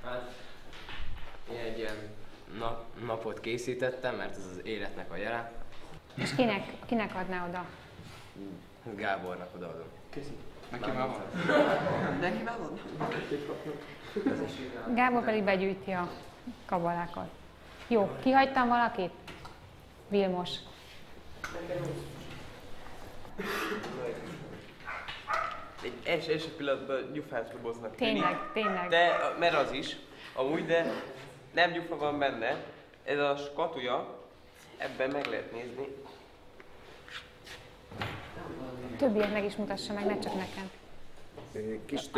Hát, én egy ilyen napot készítettem, mert ez az életnek a jele. És kinek adná oda? Gábornak odaadom. Köszönöm. Neki már van? Neki már van? Gábor pedig begyűjti a kabalákat. Jó, kihagytam valakit? Vilmos. Egy első pillanatban gyufát roboznak. Tényleg. De, mert az is, amúgy, de nem gyufa van benne. Ez a skatuja, ebben meg lehet nézni. Többieknek is mutassa meg, ne csak nekem. Kis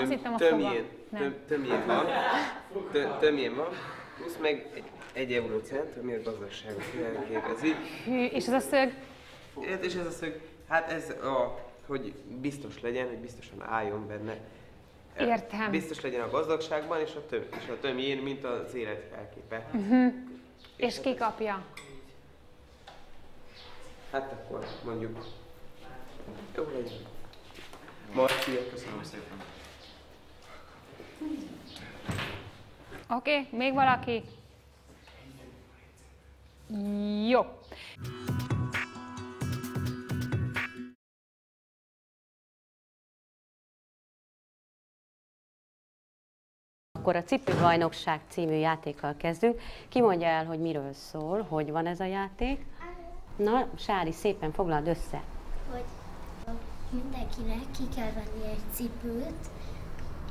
tömjén van, plusz meg egy eurocent, ami a gazdaságot jelképezi. Hű, és ez a szög? És ez a szög, hát ez hogy biztos legyen, hogy biztosan álljon benne. Értem. Biztos legyen a gazdagságban, és a tömjén, mint az élet felképe. És ki kapja? Hát akkor mondjuk. Jó legyen. Marcia, köszönöm szépen. Oké, még valaki? Jó. Akkor a Cipőbajnokság című játékkal kezdünk. Ki mondja el, hogy miről szól, hogy van ez a játék? Na, Sári, szépen foglald össze. Hogy mindenkinek ki kell venni egy cipőt,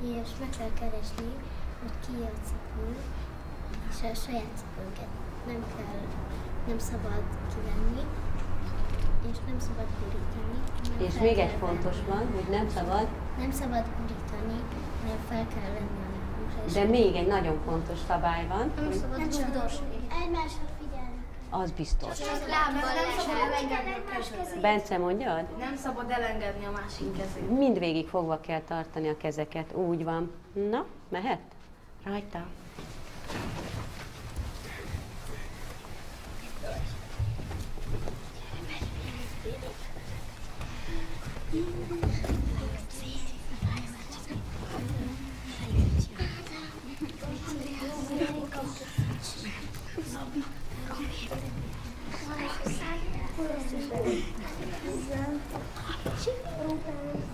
és meg kell keresni, hogy ki a cipő, és a saját cipőnket nem szabad kivenni, és nem szabad gurítani. És még egy fontos van, hogy nem szabad. Nem szabad gurítani, hanem fel kell venni a lábunkra. De még egy nagyon fontos szabály van. Nem szabad csúdosni. Egymásra figyelni. Az biztos. Csak lábbal nem szabad elengedni a kezét. Bence, mondjad? Nem szabad elengedni a másik kezét. Mindvégig fogva kell tartani a kezeket. Úgy van. Na, mehet? Rajta.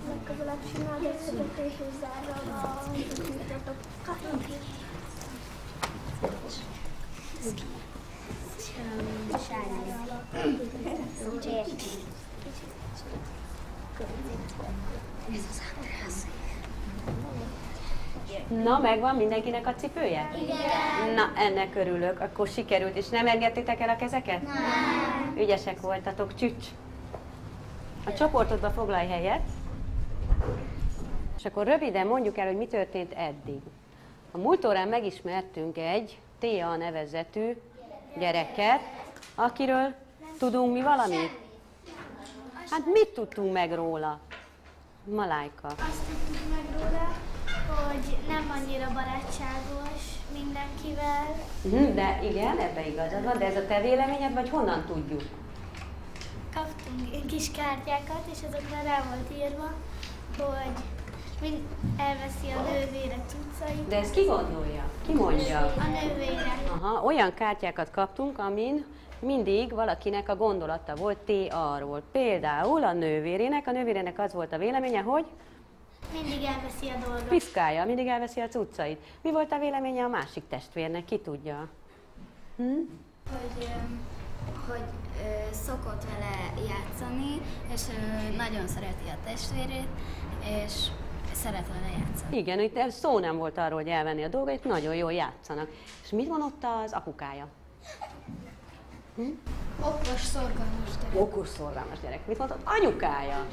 Legközelebb csináld egy szöget és hozzárra a gyűjtötök. Na, megvan mindenkinek a cipője? Igen. Na, ennek örülök. Akkor sikerült. És nem engedtétek el a kezeket? Nem. Ügyesek voltatok. Csücs! A csoportodba foglalj helyet. És akkor röviden mondjuk el, hogy mi történt eddig. A múlt órán megismertünk egy Téa nevezetű gyereket, akiről tudunk mi valamit? Hát mit tudtunk meg róla? Malájka. Azt tudtuk meg róla, hogy nem annyira barátságos mindenkivel. De igen, ebbe igazad van, de ez a te véleményed, vagy honnan tudjuk? Kaptunk kis kártyákat, és azokra rá volt írva, hogy Elveszi a nővére cuccait. De ezt ki gondolja? Ki mondja? A nővére. Aha, olyan kártyákat kaptunk, amin mindig valakinek a gondolata volt T.A.-ról. Például a nővérének az volt a véleménye, hogy Mindig elveszi a dolgot. piszkálja, mindig elveszi a cuccait. Mi volt a véleménye a másik testvérnek? Ki tudja? Hogy szokott vele játszani, és nagyon szereti a testvérét, és szeret vele játszani. Igen, itt szó nem volt arról, hogy elvenni a dolgait, nagyon jól játszanak. És mit van ott az apukája? Okos, szorgalmas gyerek. Okos, szorgalmas gyerek. Mit mondott? Anyukája?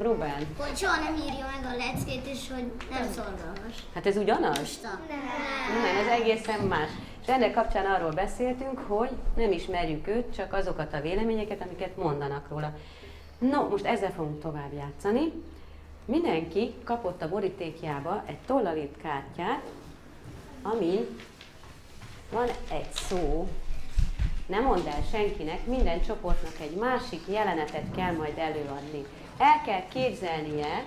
Ruben. Hogy soha nem írja meg a leckét, és hogy nem szorgalmas. Hát ez ugyanaz? Nem, ez egészen más. És ennek kapcsán arról beszéltünk, hogy nem ismerjük őt, csak azokat a véleményeket, amiket mondanak róla. No, most ezzel fogunk tovább játszani. Mindenki kapott a borítékjába egy tollal írt kártyát, amin van egy szó. Ne mondd el senkinek, minden csoportnak egy másik jelenetet kell majd előadni. El kell képzelnie,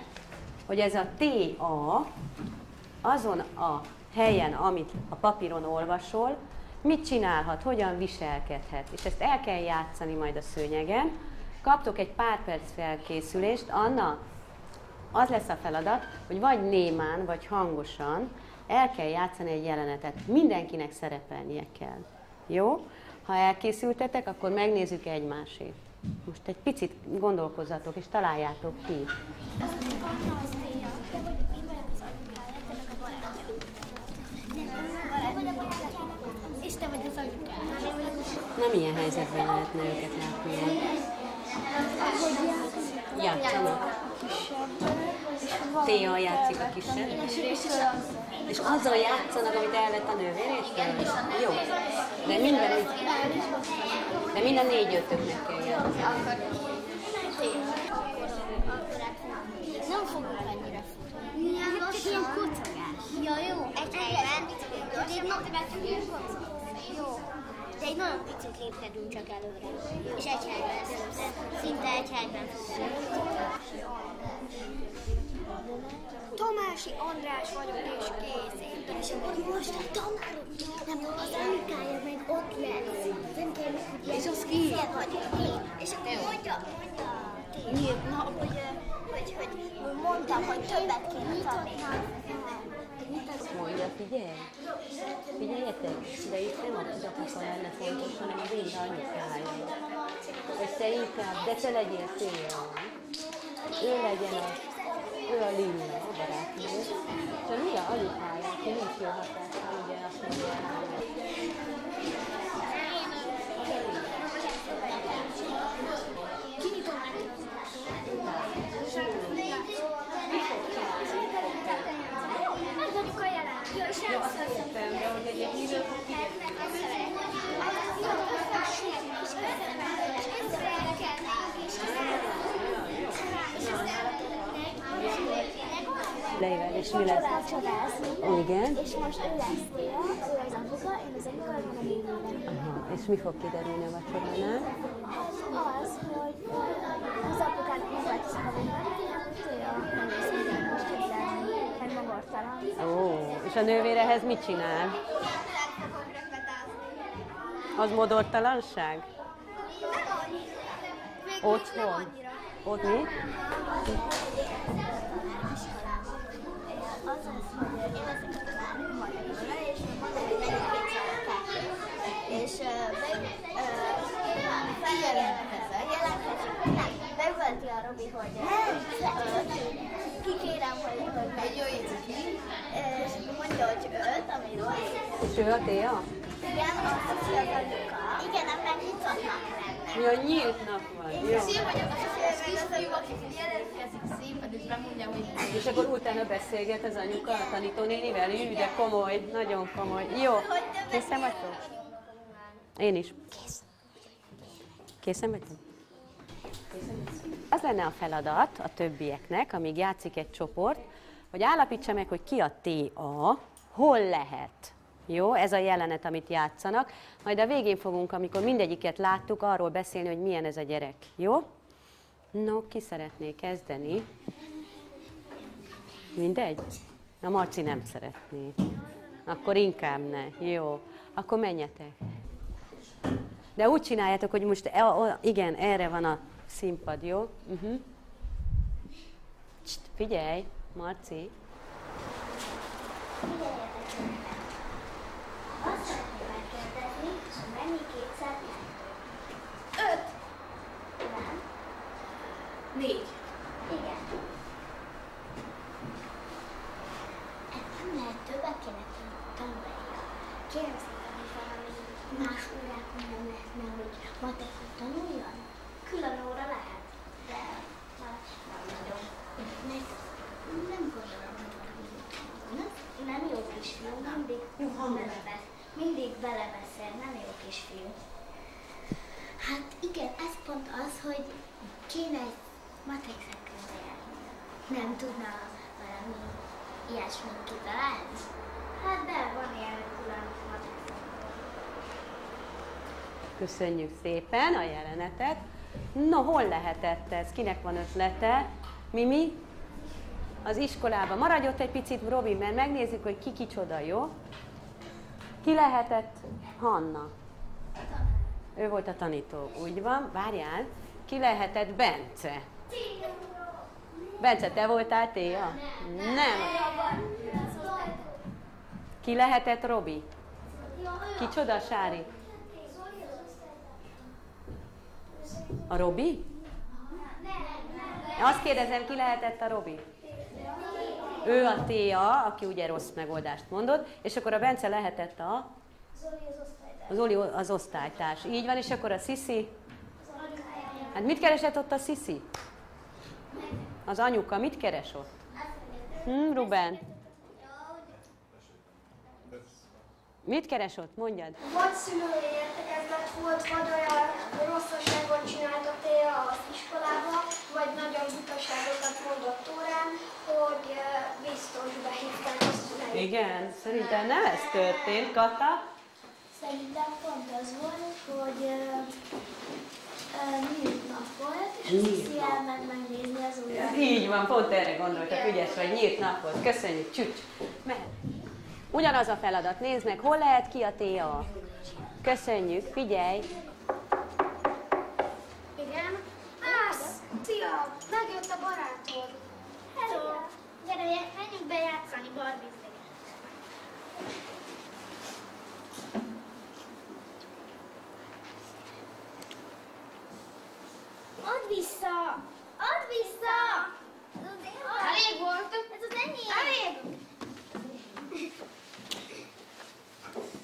hogy ez a T.A. azon a helyen, amit a papíron olvasol, mit csinálhat, hogyan viselkedhet. És ezt el kell játszani majd a szőnyegen. Kaptok egy pár perc felkészülést. Anna, az lesz a feladat, hogy vagy némán, vagy hangosan el kell játszani egy jelenetet. Mindenkinek szerepelnie kell. Jó? Ha elkészültetek, akkor megnézzük egymásét. Most egy picit gondolkozzatok, és találjátok ki. És te vagy az anyukája. Na, milyen helyzetben lehetne őket látni? Játszanak. T.A. játszik a kisebb. És azzal játszanak, amit elvett a nővéréstől? Jó. De minden négy-ötöknek kell játszani. Nem fogunk annyira futni. Csak ilyen kocogás. Ja, jó. Egy helyben. Jó. De egy nagyon picit lépkedünk csak előre. És egy helyben. Szinte egy helyben fogunk. Tomási András vagyok, és kész. És akkor most a tanárok, nem az anyukája meg ott lesz. Nem kell, és az ki? És akkor mondja hogy mondtam, hogy többet kéne tanulni. Mondja, figyelj! Figyeljetek! De itt nem az apuka lenne fontos, hanem az én anyukája. Hogy te inkább, de te legyél T.A. Ő legyen ő a Lilla, a barátnő. És a Lilla anyukája, aki nincs jó hatással, ugye azt mondja el. Kinyitom neki az Megvadjuk a jelen. Jó, azt hiszem, de hogy egyébként Leivel, és mi lesz? Igen. És most ő lesz Téa, ő az apuka, én az apuka, van a nővérem. Aha, és mi fog kiderülni a vacsoránál? Az, hogy az apukának meg volt is a havénnak, Téa nem lesz minden most képzelni, meg magortalan. Ó, és a nővérehez mit csinál? Az modortalanság? Otthon? Ott mi? Az az, hogy én ezeket várom magamra, és mondom, hogy megyünk és megválti a Robi, hogy kikérem, hogy megjöjjön ki, és mondja, hogy 5, ami rossz. És ő a Téa? Igen, azt hiszi az anyuka. Igen, meg nyitottnak lenne. Ja, nyíltnak van. Jó. Szép vagyok, az kisfiú, aki jelentkezik szépen, és bemondja, hogy... És akkor utána beszélget az anyuka a tanítónénivel? Jú, de komoly, nagyon komoly. Jó, készen vagytok? Én is. Készen vagytok? Az lenne a feladat a többieknek, amíg játszik egy csoport, hogy állapítsa meg, hogy ki a T.A., hol lehet. Jó, ez a jelenet, amit játszanak. Majd a végén fogunk, amikor mindegyiket láttuk, arról beszélni, hogy milyen ez a gyerek. Jó? No, ki szeretné kezdeni? Mindegy? A Marci nem szeretné. Akkor inkább ne. Jó. Akkor menjetek. De úgy csináljátok, hogy most igen, erre van a színpad, jó? Figyelj, Marci. Azt szeretném megkérdezni, hogy mennyi kétszer 5. Nem. 4. Igen. Nem lehet többet kéne tanulnia. Kérem szépen, hogy valami más órákon nem lehetne, hogy matekot tanuljon? Külön óra lehet, de nem nagyon. Nem gondolom, hogy nem jó kisfiú, mindig belebeszél, nem jó kisfiú. Hát igen, ez pont az, hogy kéne egy matek szakkörbe járni. Nem tudna valami ilyesmit kitalálni? Hát de, van ilyen külön matek szakkör. Köszönjük szépen a jelenetet. No, hol lehetett ez? Kinek van ötlete? Mimi? Az iskolában. Maradj ott egy picit, Robi, mert megnézzük, hogy ki kicsoda, jó? Ki lehetett? Hanna. Ő volt a tanító. Úgy van, várjál. Ki lehetett? Bence. Bence, te voltál Téa? Nem. Ki lehetett Robi? Kicsoda, Sári? A Robi? Azt kérdezem, ki lehetett a Robi? Ő a Téa, aki ugye rossz megoldást mondott, és akkor a Bence lehetett a... Zoli az osztálytárs. Így van, és akkor a Sziszi? Hát mit keresett ott a Sziszi? Az anyuka mit keres ott? Ruben? Mit keres ott? Mondjad. Vagy szülői értekezlet volt, vagy olyan rosszaságot csinált a Téa az iskolába, vagy nagyon butaságokat mondott órán, hogy biztos behívták a szüleit. Igen, szerintem nem ez történt, Kata? Szerintem pont az volt, hogy nyílt nap volt, és Sziszi elment megnézni az órát. Így van, pont erre gondoltak, ügyes vagy, nyílt nap volt. Köszönjük, csücs. Ugyanaz a feladat, nézd meg, hol lehet ki a Téa? Köszönjük, figyelj! Igen. Szia! Megjött a barátod. Hello! Gyere, menjünk be játszani, barbizni. Add vissza! Add vissza! Elég volt. Ez az enyém! Elég!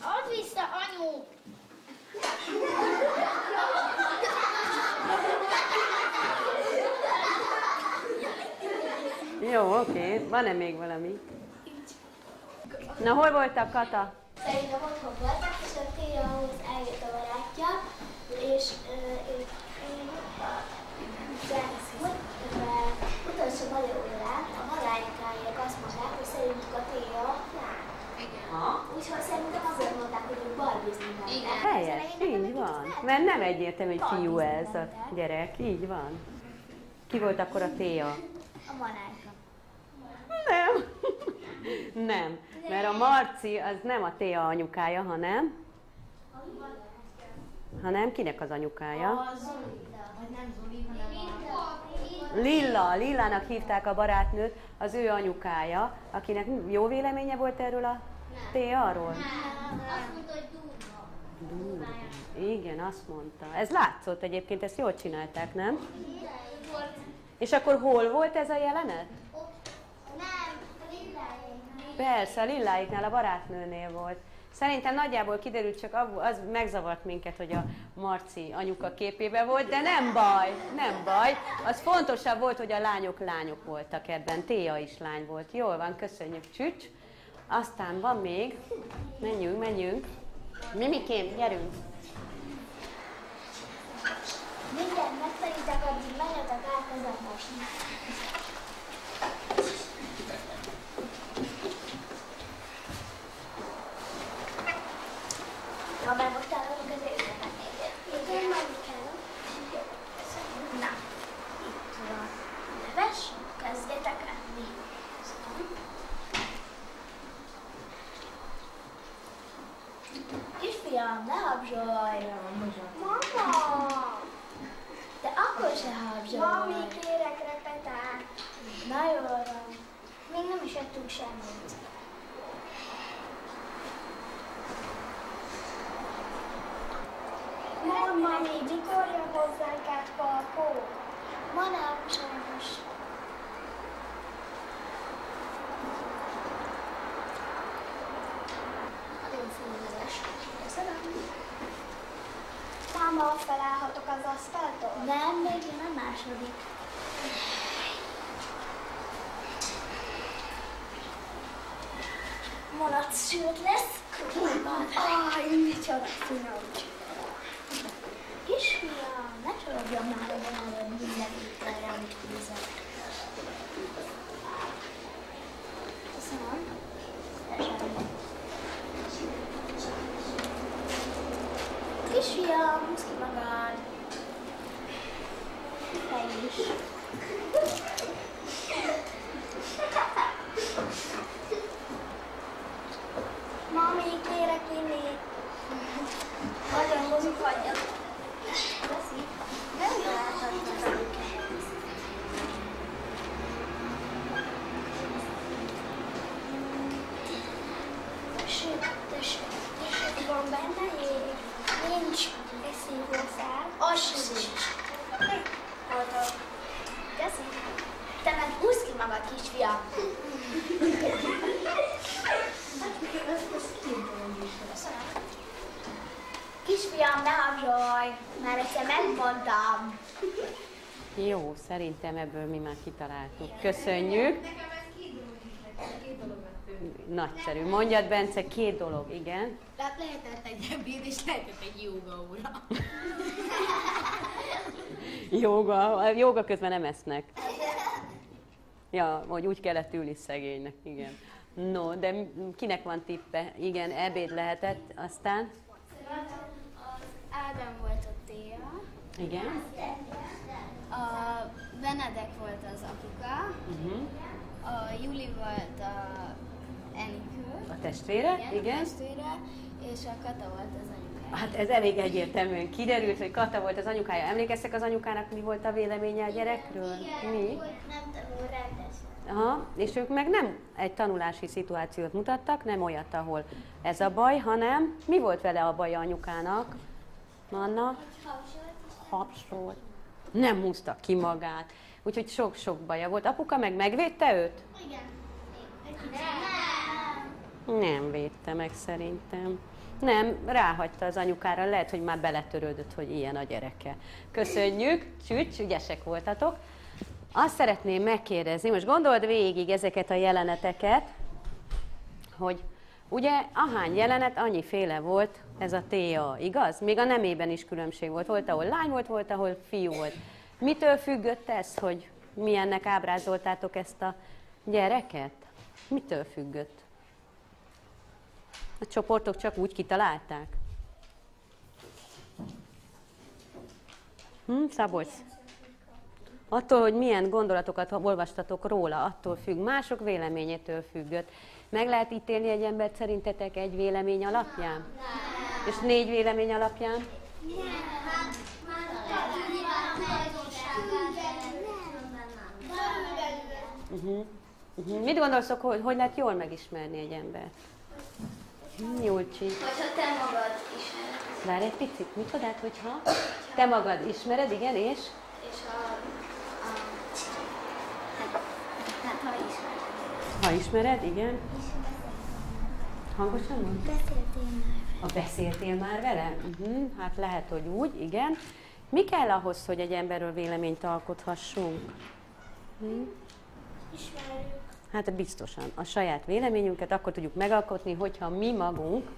Add vissza, anyu! Jó, oké. Van-e még valami? Na, hol voltak, Kata? Szerintem otthon voltak, és a Téahoz eljött a barátja, és utolsó magyar órán a magánykáiak azt mondták, hogy szerintük a Téa lány. Úgyhogy szerintem azért mondták, hogy ők barbizni mennek. Helyes, így van. Mert nem egyértelmű, hogy fiú ez a gyerek. Így van. Ki volt akkor a Téa? A Marájka. Nem. Nem. Mert a Marci az nem a Téa anyukája, hanem... Hanem kinek az anyukája? A Zoli. Vagy nem Zoli, hanem Lilla. Lillának hívták a barátnőt, az ő anyukája, akinek jó véleménye volt erről a Téáról? Azt mondta, hogy durva. Durva. Igen, azt mondta. Ez látszott egyébként, ezt jól csinálták, nem? És akkor hol volt ez a jelenet? Nem, a Lilláéknál. Persze, a Lilláiknál, a barátnőnél volt. Szerintem nagyjából kiderült, csak az megzavart minket, hogy a Marci anyuka képében volt, de nem baj, nem baj. Az fontosabb volt, hogy a lányok voltak ebben. Téa is lány volt. Jól van, köszönjük, csücs. Aztán van még. Menjünk. Mimikém, gyerünk. Mindent megtanítak, addig menjetek át közepesni. Na, mert most állunk az éjszakát. Igen, menni kell. Na, itt van. Leves, kezdjetek enni. habzsolj! Mama! De akkor se habzsolj! Mami, kérek repetál. Na jól van. Még nem is ettünk semmit. Mami, mikor jön hozzánk át Palkó? Ma nem, sajnos. Nagyon fényes. Köszönöm. Máma, felállhatok az asztaltól? Nem, még jön a második. Malac sült lesz. Aj, micsoda finom. Kisfiam, ne csalódjon már a vonalon minden ételre, amit fűzek. Köszönöm. Semmi. Kisfiam, húzd ki magad. Te is. Mami, kérek inni. Nagyon hozunk hagyjat. Köszi. Nem jól elhagytad. Tessék, van benne jég? Nincs. Eszívószál? Az sincs. Voltam. Köszi. Te meg húzd ki magad, kisfiam. Kisfiam, ne habzsolj! Már egyszer megmondtam. Jó, szerintem ebből mi már kitaláltuk. Köszönjük. Nagyszerű. Mondjad, Bence, 2 dolog, igen. Tehát lehetett egy ebéd, és lehetett egy jóga óra. Jóga közben nem esznek. Ja, hogy úgy kellett ülni szegénynek, igen. No, de kinek van tippe? Igen, ebéd lehetett, aztán? Az Ádám volt a Téa. Igen. A Benedek volt az apuka. A Juli volt a Enikő. A testvére, igen. A testvére, és a Kata volt az anyukája. Hát ez elég egyértelműen kiderült, hogy Kata volt az anyukája. Emlékeztek az anyukának, mi volt a véleménye a gyerekről? Igen, Mi? hogy nem tanul rendesen. Aha, és ők meg nem egy tanulási szituációt mutattak, nem olyat, ahol ez a baj, hanem mi volt vele a baj anyukának? Anna? Habsolt. Nem húzta ki magát. Úgyhogy sok-sok baja volt. Apuka meg megvédte őt? Igen. Nem védte meg szerintem. Nem, ráhagyta az anyukára, lehet, hogy már beletörődött, hogy ilyen a gyereke. Köszönjük, Csücs, ügyesek voltatok. Azt szeretném megkérdezni, most gondold végig ezeket a jeleneteket, hogy ugye ahány jelenet, annyiféle volt ez a Téa, igaz? Még a nemében is különbség volt. Volt, ahol lány volt, volt, ahol fiú volt. Mitől függött ez, hogy milyennek ábrázoltátok ezt a gyereket? Mitől függött? A csoportok csak úgy kitalálták? Szabolcs? Attól, hogy milyen gondolatokat olvastatok róla, attól függ. Mások véleményétől függött. Meg lehet ítélni egy embert szerintetek egy vélemény alapján? Nem. És 4 vélemény alapján? Mit gondolsz, hogy lehet jól megismerni egy embert? Julcsi. Hogyha te magad ismered. Várj egy picit, mit tudod, hogyha te magad ismered, igen, és? És hát ha ismered. Ha ismered, igen. Hangosan mond? Beszéltél már vele. Beszéltél már vele? Hát lehet, hogy úgy, igen. Mi kell ahhoz, hogy egy emberről véleményt alkothassunk? Ismerjük. Hát biztosan. A saját véleményünket akkor tudjuk megalkotni, hogyha mi magunk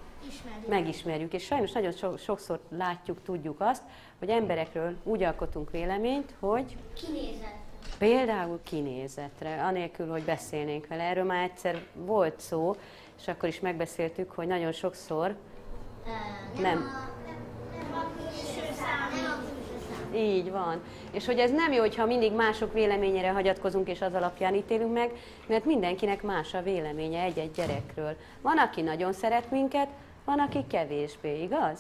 megismerjük. És sajnos nagyon sokszor látjuk, tudjuk azt, hogy emberekről úgy alkotunk véleményt, hogy Kinézet. Például kinézetre, anélkül, hogy beszélnénk vele. Erről már egyszer volt szó, és akkor is megbeszéltük, hogy nagyon sokszor nem. Így van. És hogy ez nem jó, hogyha mindig mások véleményére hagyatkozunk, és az alapján ítélünk meg, mert mindenkinek más a véleménye egy-egy gyerekről. Van, aki nagyon szeret minket, van, aki kevésbé, igaz?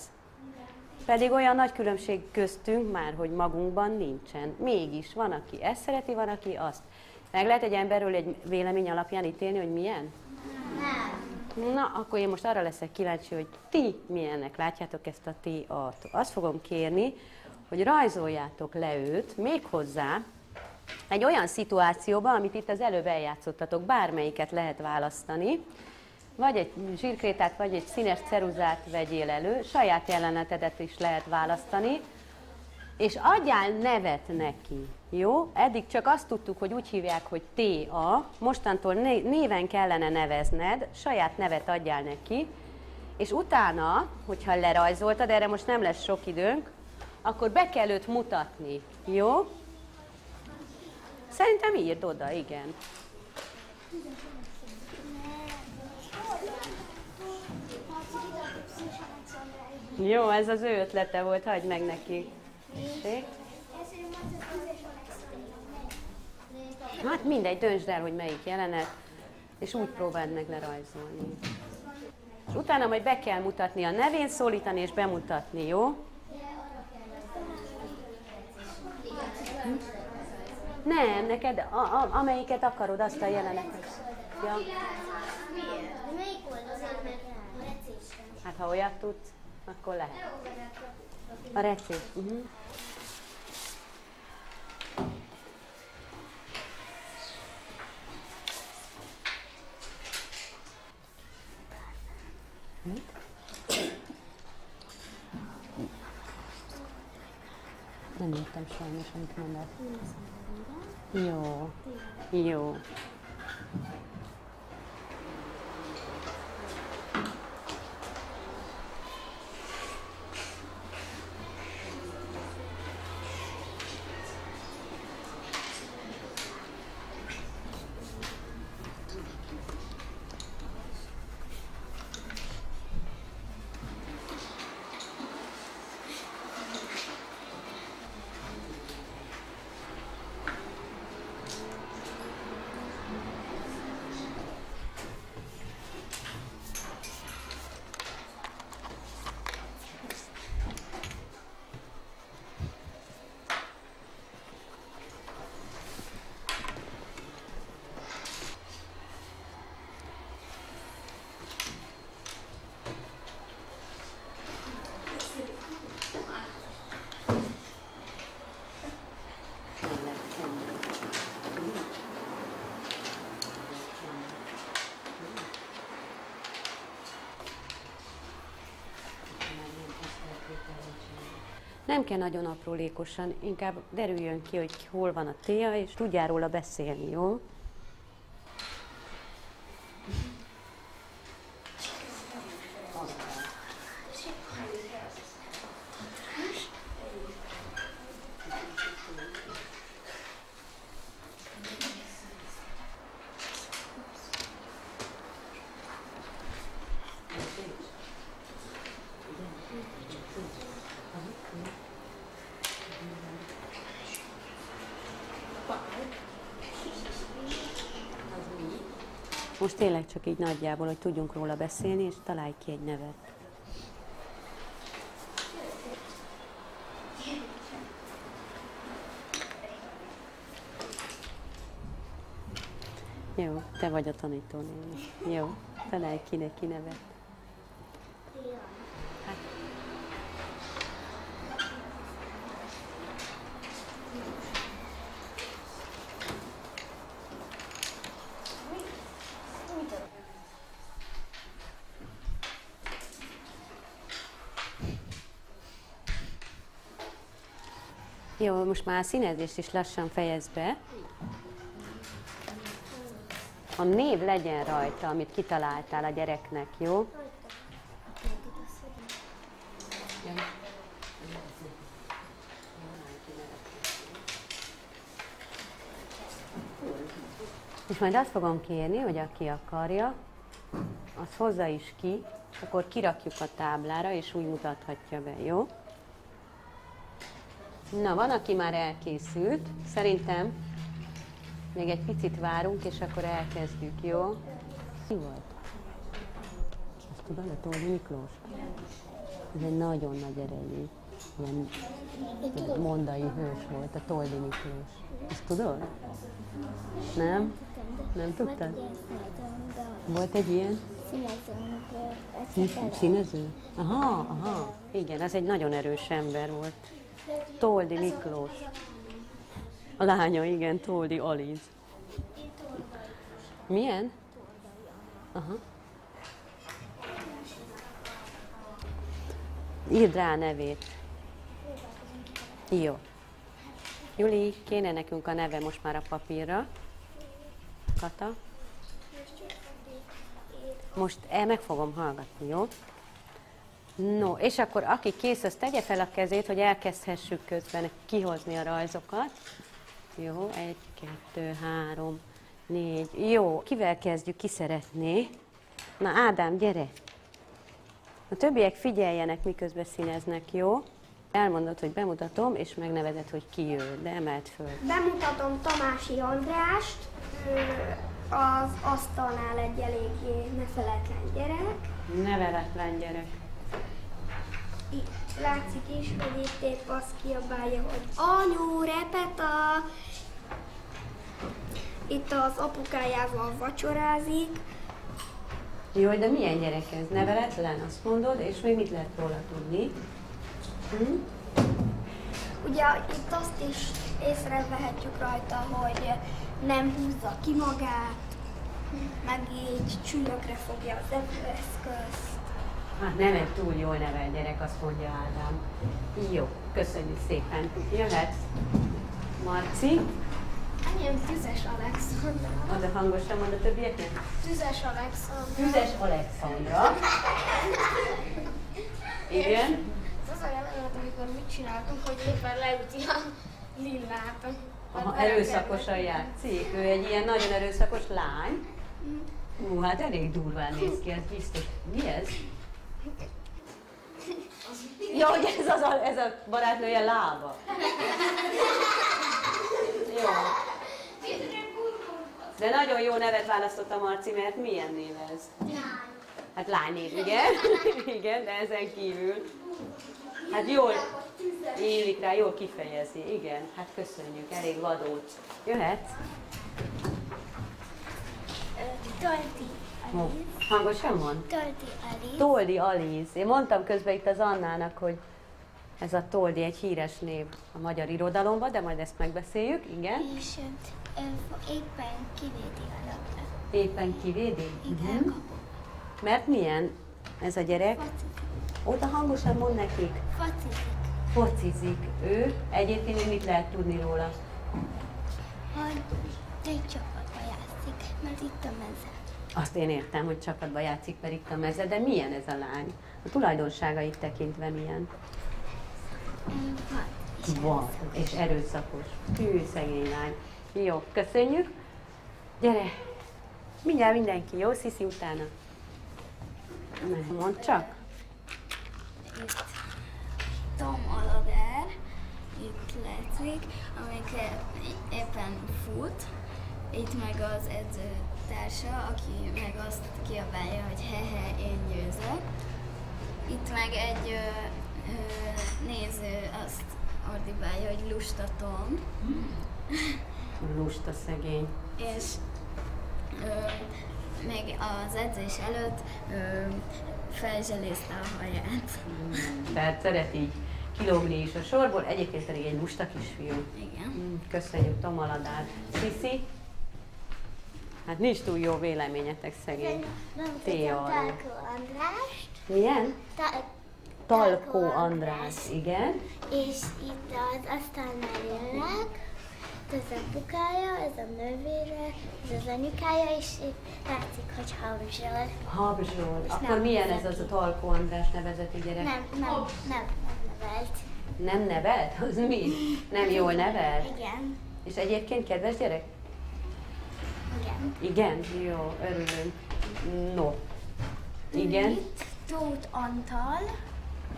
Pedig olyan nagy különbség köztünk már, hogy magunkban nincsen. Mégis van, aki ezt szereti, van, aki azt. Meg lehet egy emberről egy vélemény alapján ítélni, hogy milyen? Nem. Na, akkor én most arra leszek kíváncsi, hogy ti milyennek látjátok ezt a T-at. Azt fogom kérni, hogy rajzoljátok le őt méghozzá egy olyan szituációban, amit itt az előbb eljátszottatok, bármelyiket lehet választani, vagy egy zsírkrétát, vagy egy színes ceruzát vegyél elő, saját jelenetedet is lehet választani, és adjál nevet neki, jó? Eddig csak azt tudtuk, hogy úgy hívják, hogy T.A. Mostantól néven kellene nevezned, saját nevet adjál neki, és utána, hogyha lerajzoltad, erre most nem lesz sok időnk, akkor be kell őt mutatni, jó? Szerintem írd oda, igen. Jó, ez az ő ötlete volt, hagyd meg neki. Hát mindegy, döntsd el, hogy melyik jelenet, és úgy próbáld meg lerajzolni. És utána majd be kell mutatni a nevén, szólítani és bemutatni, jó? Nem, neked amelyiket akarod, azt a jelenetet. Ja. Hát ha olyat tudsz, akkor lehet. A recés. Mit? Nem értem sajnos, amit mondasz. Jó. Jó. Nem kell nagyon aprólékosan, inkább derüljön ki, hogy hol van a téja, és tudjál róla beszélni, jó? Most tényleg csak így nagyjából, hogy tudjunk róla beszélni, és találj ki egy nevet. Jó, te vagy a tanítónéni. Jó, találj ki neki nevet. Jó, most már a színezést is lassan fejezd be. A név legyen rajta, amit kitaláltál a gyereknek, jó? És majd azt fogom kérni, hogy aki akarja, az hozza is ki, és akkor kirakjuk a táblára, és úgy mutathatja be, jó? Na, van, aki már elkészült. Szerintem még egy picit várunk, és akkor elkezdjük, jó? Mi volt? Ezt tudod letolni, Miklós? Ez egy nagyon nagy erejű, ilyen mondai hős volt, a Toldi Miklós. Ezt tudod? Nem? Nem tudtad? Volt egy ilyen? Színező? Aha. Igen, ez egy nagyon erős ember volt. Toldi Miklós. A lánya, igen, Toldi Aliz. Milyen? Aha. Írd rá a nevét. Jó. Juli, kéne nekünk a neve most már a papírra. Kata. Most meg fogom hallgatni, jó? No, és akkor aki kész, az tegye fel a kezét, hogy elkezdhessük közben kihozni a rajzokat. Jó, 1, 2, 3, 4. Jó, kivel kezdjük, ki szeretné? Na, Ádám, gyere! A többiek figyeljenek, miközben színeznek, jó? Elmondod, hogy bemutatom, és megnevezed, hogy ki jön, de emeld föl. Bemutatom Tamási Andrást, az asztalnál egy eléggé neveletlen gyerek. Neveletlen gyerek. Itt látszik is, hogy itt épp azt kiabálja, hogy anyu, repeta! Itt az apukájával vacsorázik. Jó, de milyen gyerek ez? Neveletlen, azt mondod, és még mit lehet róla tudni? Ugye itt azt is észrevehetjük rajta, hogy nem húzza ki magát, meg így csüllökre fogja az evőeszközt. Hát nem egy túl jól nevelt gyerek, azt mondja Ádám. Jó, köszönjük szépen. Jöhetsz. Marci. Enyém Tüzes Alexandra. Az a hangosan mond a többieknek? Tüzes Alexandra. Tüzes Alexandra. Igen. Ez az a jelenet, amikor mit csináltunk, hogy éppen leüti a Lillát. Aha, erőszakosan játszik. Ő egy ilyen nagyon erőszakos lány. Hát elég durván néz ki, ez biztos. Mi ez? Ja, hogy ez a barátnője lába. Jó. De nagyon jó nevet választott a Marci, mert milyen név ez? Hát lánynév, ugye? Igen, de ezen kívül. Hát jól illik rá, jól kifejezi. Igen, hát köszönjük, elég vadóc. Jöhetsz? Toldi Aliz. Hangosan mond? Toldi Aliz. Toldi Aliz. Én mondtam közben itt az Annának, hogy ez a Toldi egy híres név a magyar irodalomban, de majd ezt megbeszéljük, igen. És éppen kivédi a labdát. Éppen kivédi? Igen. Mert milyen ez a gyerek? Focizik. Oda hangosan mond nekik. Focizik. Focizik. Ő egyébként mit lehet tudni róla? Hogy egy csapatba játszik, mert itt a meze. Azt én értem, hogy csapatba játszik, mert itt a meze, de milyen ez a lány? A tulajdonságait tekintve milyen? Vad és erőszakos. Hű, szegény lány. Jó, köszönjük. Gyere, mindjárt mindenki, jó? Sziszi utána. Mondd csak. Itt Tom Oliver, itt látszik, amik éppen fut. Itt meg az edzőtársa, aki meg azt kiabálja, hogy he-he, én győzök. Itt meg egy néző azt ordibálja, hogy lusta Tom. Lusta szegény. És még az edzés előtt felzselézte a haját. Tehát szeret így kilógni is a sorból, egyébként pedig egy lusta kisfiú. Igen. Köszönjük, Tom Aladár. Sziszi? Hát nincs túl jó véleményetek szegény. Téa. Talkó Andrást. Milyen? Talkó András, igen. És itt az asztalnál jönnek. Ez az apukája, ez a nővére, ez az anyukája, és látszik, hogy habzsol. Habzsol. Akkor milyen ez az a Talkó András nevezetű gyerek? Nem nevelt. Nem nevelt? Az mi? Nem jól nevelt? Igen. És egyébként kedves gyerek? Igen. Igen? Jó, örülünk. No. Igen? Itt Tóth Antal,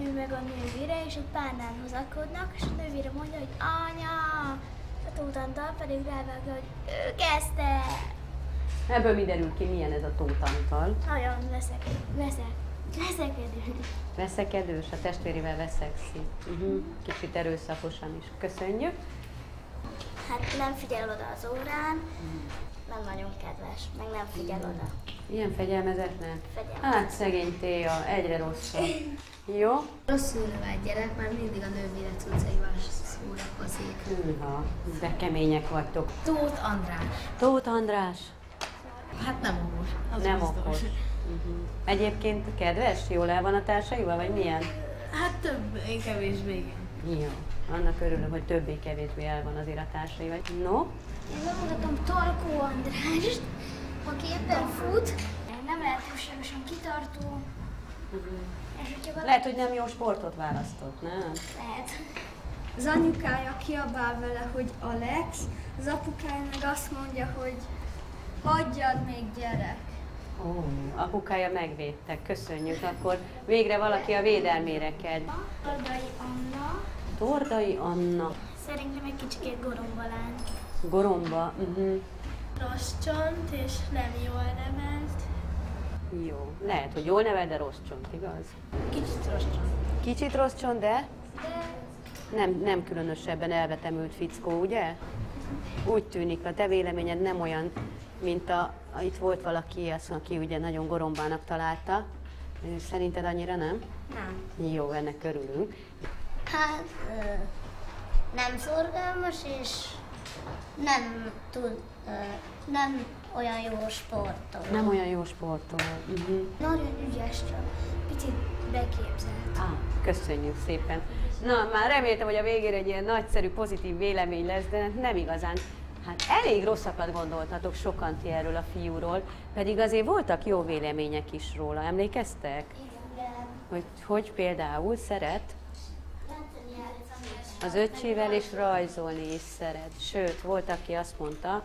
ő meg a nővére, és egy párnál hozakodnak, és a nővére mondja, hogy anya! A Tóth Antal pedig rávágja, hogy ő kezdte! Ebből mi derül ki, milyen ez a Tóth Antal? Nagyon Veszekedős. Veszekedős, a testvérével veszekszik. Kicsit erőszakosan is. Köszönjük. Hát nem figyel oda az órán, nem nagyon kedves, meg nem figyel oda. Ilyen fegyelmezetlen? Hát szegény Téa, egyre rosszabb. Jó? Rosszul növelt gyerek, már mindig a nővére cuccaival szórakozik. Hűha, de kemények vagytok. Tóth András. Tóth András? Hát nem okos. Az Nem biztos. okos. Egyébként kedves? Jól el van a társaival, vagy milyen? Hát többé-kevésbé. Jó. Annak örülök, hogy többé-kevésbé el van azért a társaival. No? Én bemutattam Tarkó Andrást, aki éppen fut. Nem lehet túlságosan kitartó. Lehet, hogy nem jó sportot választott, nem? Lehet. Az anyukája kiabál vele, hogy Alex, az apukája meg azt mondja, hogy hagyjad még gyerek. Ó, apukája megvédte, köszönjük. Akkor végre valaki a védelmére kell. Tordai Anna. Tordai Anna. Szerintem egy kicsikét gorombalány. Goromba. Rossz csont és nem jól nevelt. Jó. Lehet, hogy jól nevel, de rossz csont, igaz? Kicsit rossz csont. Kicsit rossz csont, de? Nem különösebben elvetemült fickó, ugye? Úgy tűnik, a te véleményed nem olyan, mint itt volt valaki, aki ugye nagyon gorombának találta. Szerinted annyira nem? Nem. Jó, ennek örülünk. Hát nem szorgalmas és nem olyan jó sportoló. Nem olyan jó sportoló. Nagyon ügyes, csak picit beképzelt. Köszönjük szépen. Na, már reméltem, hogy a végére egy ilyen nagyszerű, pozitív vélemény lesz, de nem igazán. Hát elég rosszakat gondoltatok sokan ti erről a fiúról, pedig azért voltak jó vélemények is róla. Emlékeztek? Igen. Hogy például szeret? Az öccsével és rajzolni is szeret. Sőt, volt, aki azt mondta,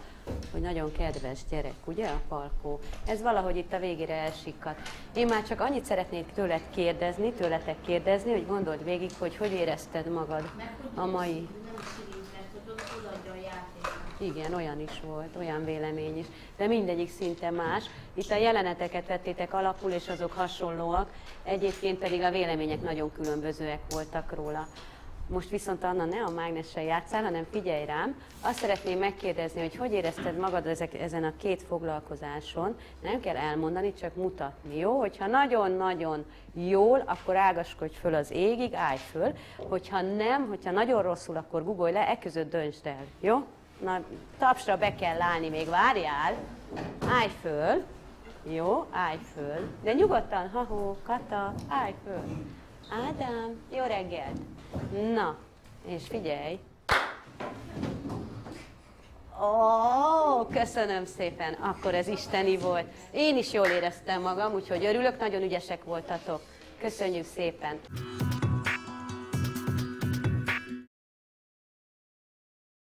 hogy nagyon kedves gyerek, ugye a Palkó? Ez valahogy itt a végére elsikkadt. Én már csak annyit szeretnék tőletek kérdezni, hogy gondold végig, hogy érezted magad a mai... Igen, olyan is volt, olyan vélemény is, de mindegyik szinte más. Itt a jeleneteket vettétek alapul, és azok hasonlóak, egyébként pedig a vélemények nagyon különbözőek voltak róla. Most viszont Anna, ne a mágnessel játsszál, hanem figyelj rám. Azt szeretném megkérdezni, hogy érezted magad ezen a két foglalkozáson. Nem kell elmondani, csak mutatni, jó? Hogyha nagyon-nagyon jól, akkor ágaskodj föl az égig, állj föl. Hogyha nem, hogyha nagyon rosszul, akkor guggolj le, között döntsd el, jó? Na, tapsra be kell állni, még várjál. Állj föl. Jó, állj föl. De nyugodtan, ha-hó, Kata, állj föl. Ádám, jó reggelt. Na, és figyelj. Ó, köszönöm szépen, akkor ez isteni volt. Én is jól éreztem magam, úgyhogy örülök, nagyon ügyesek voltatok. Köszönjük szépen.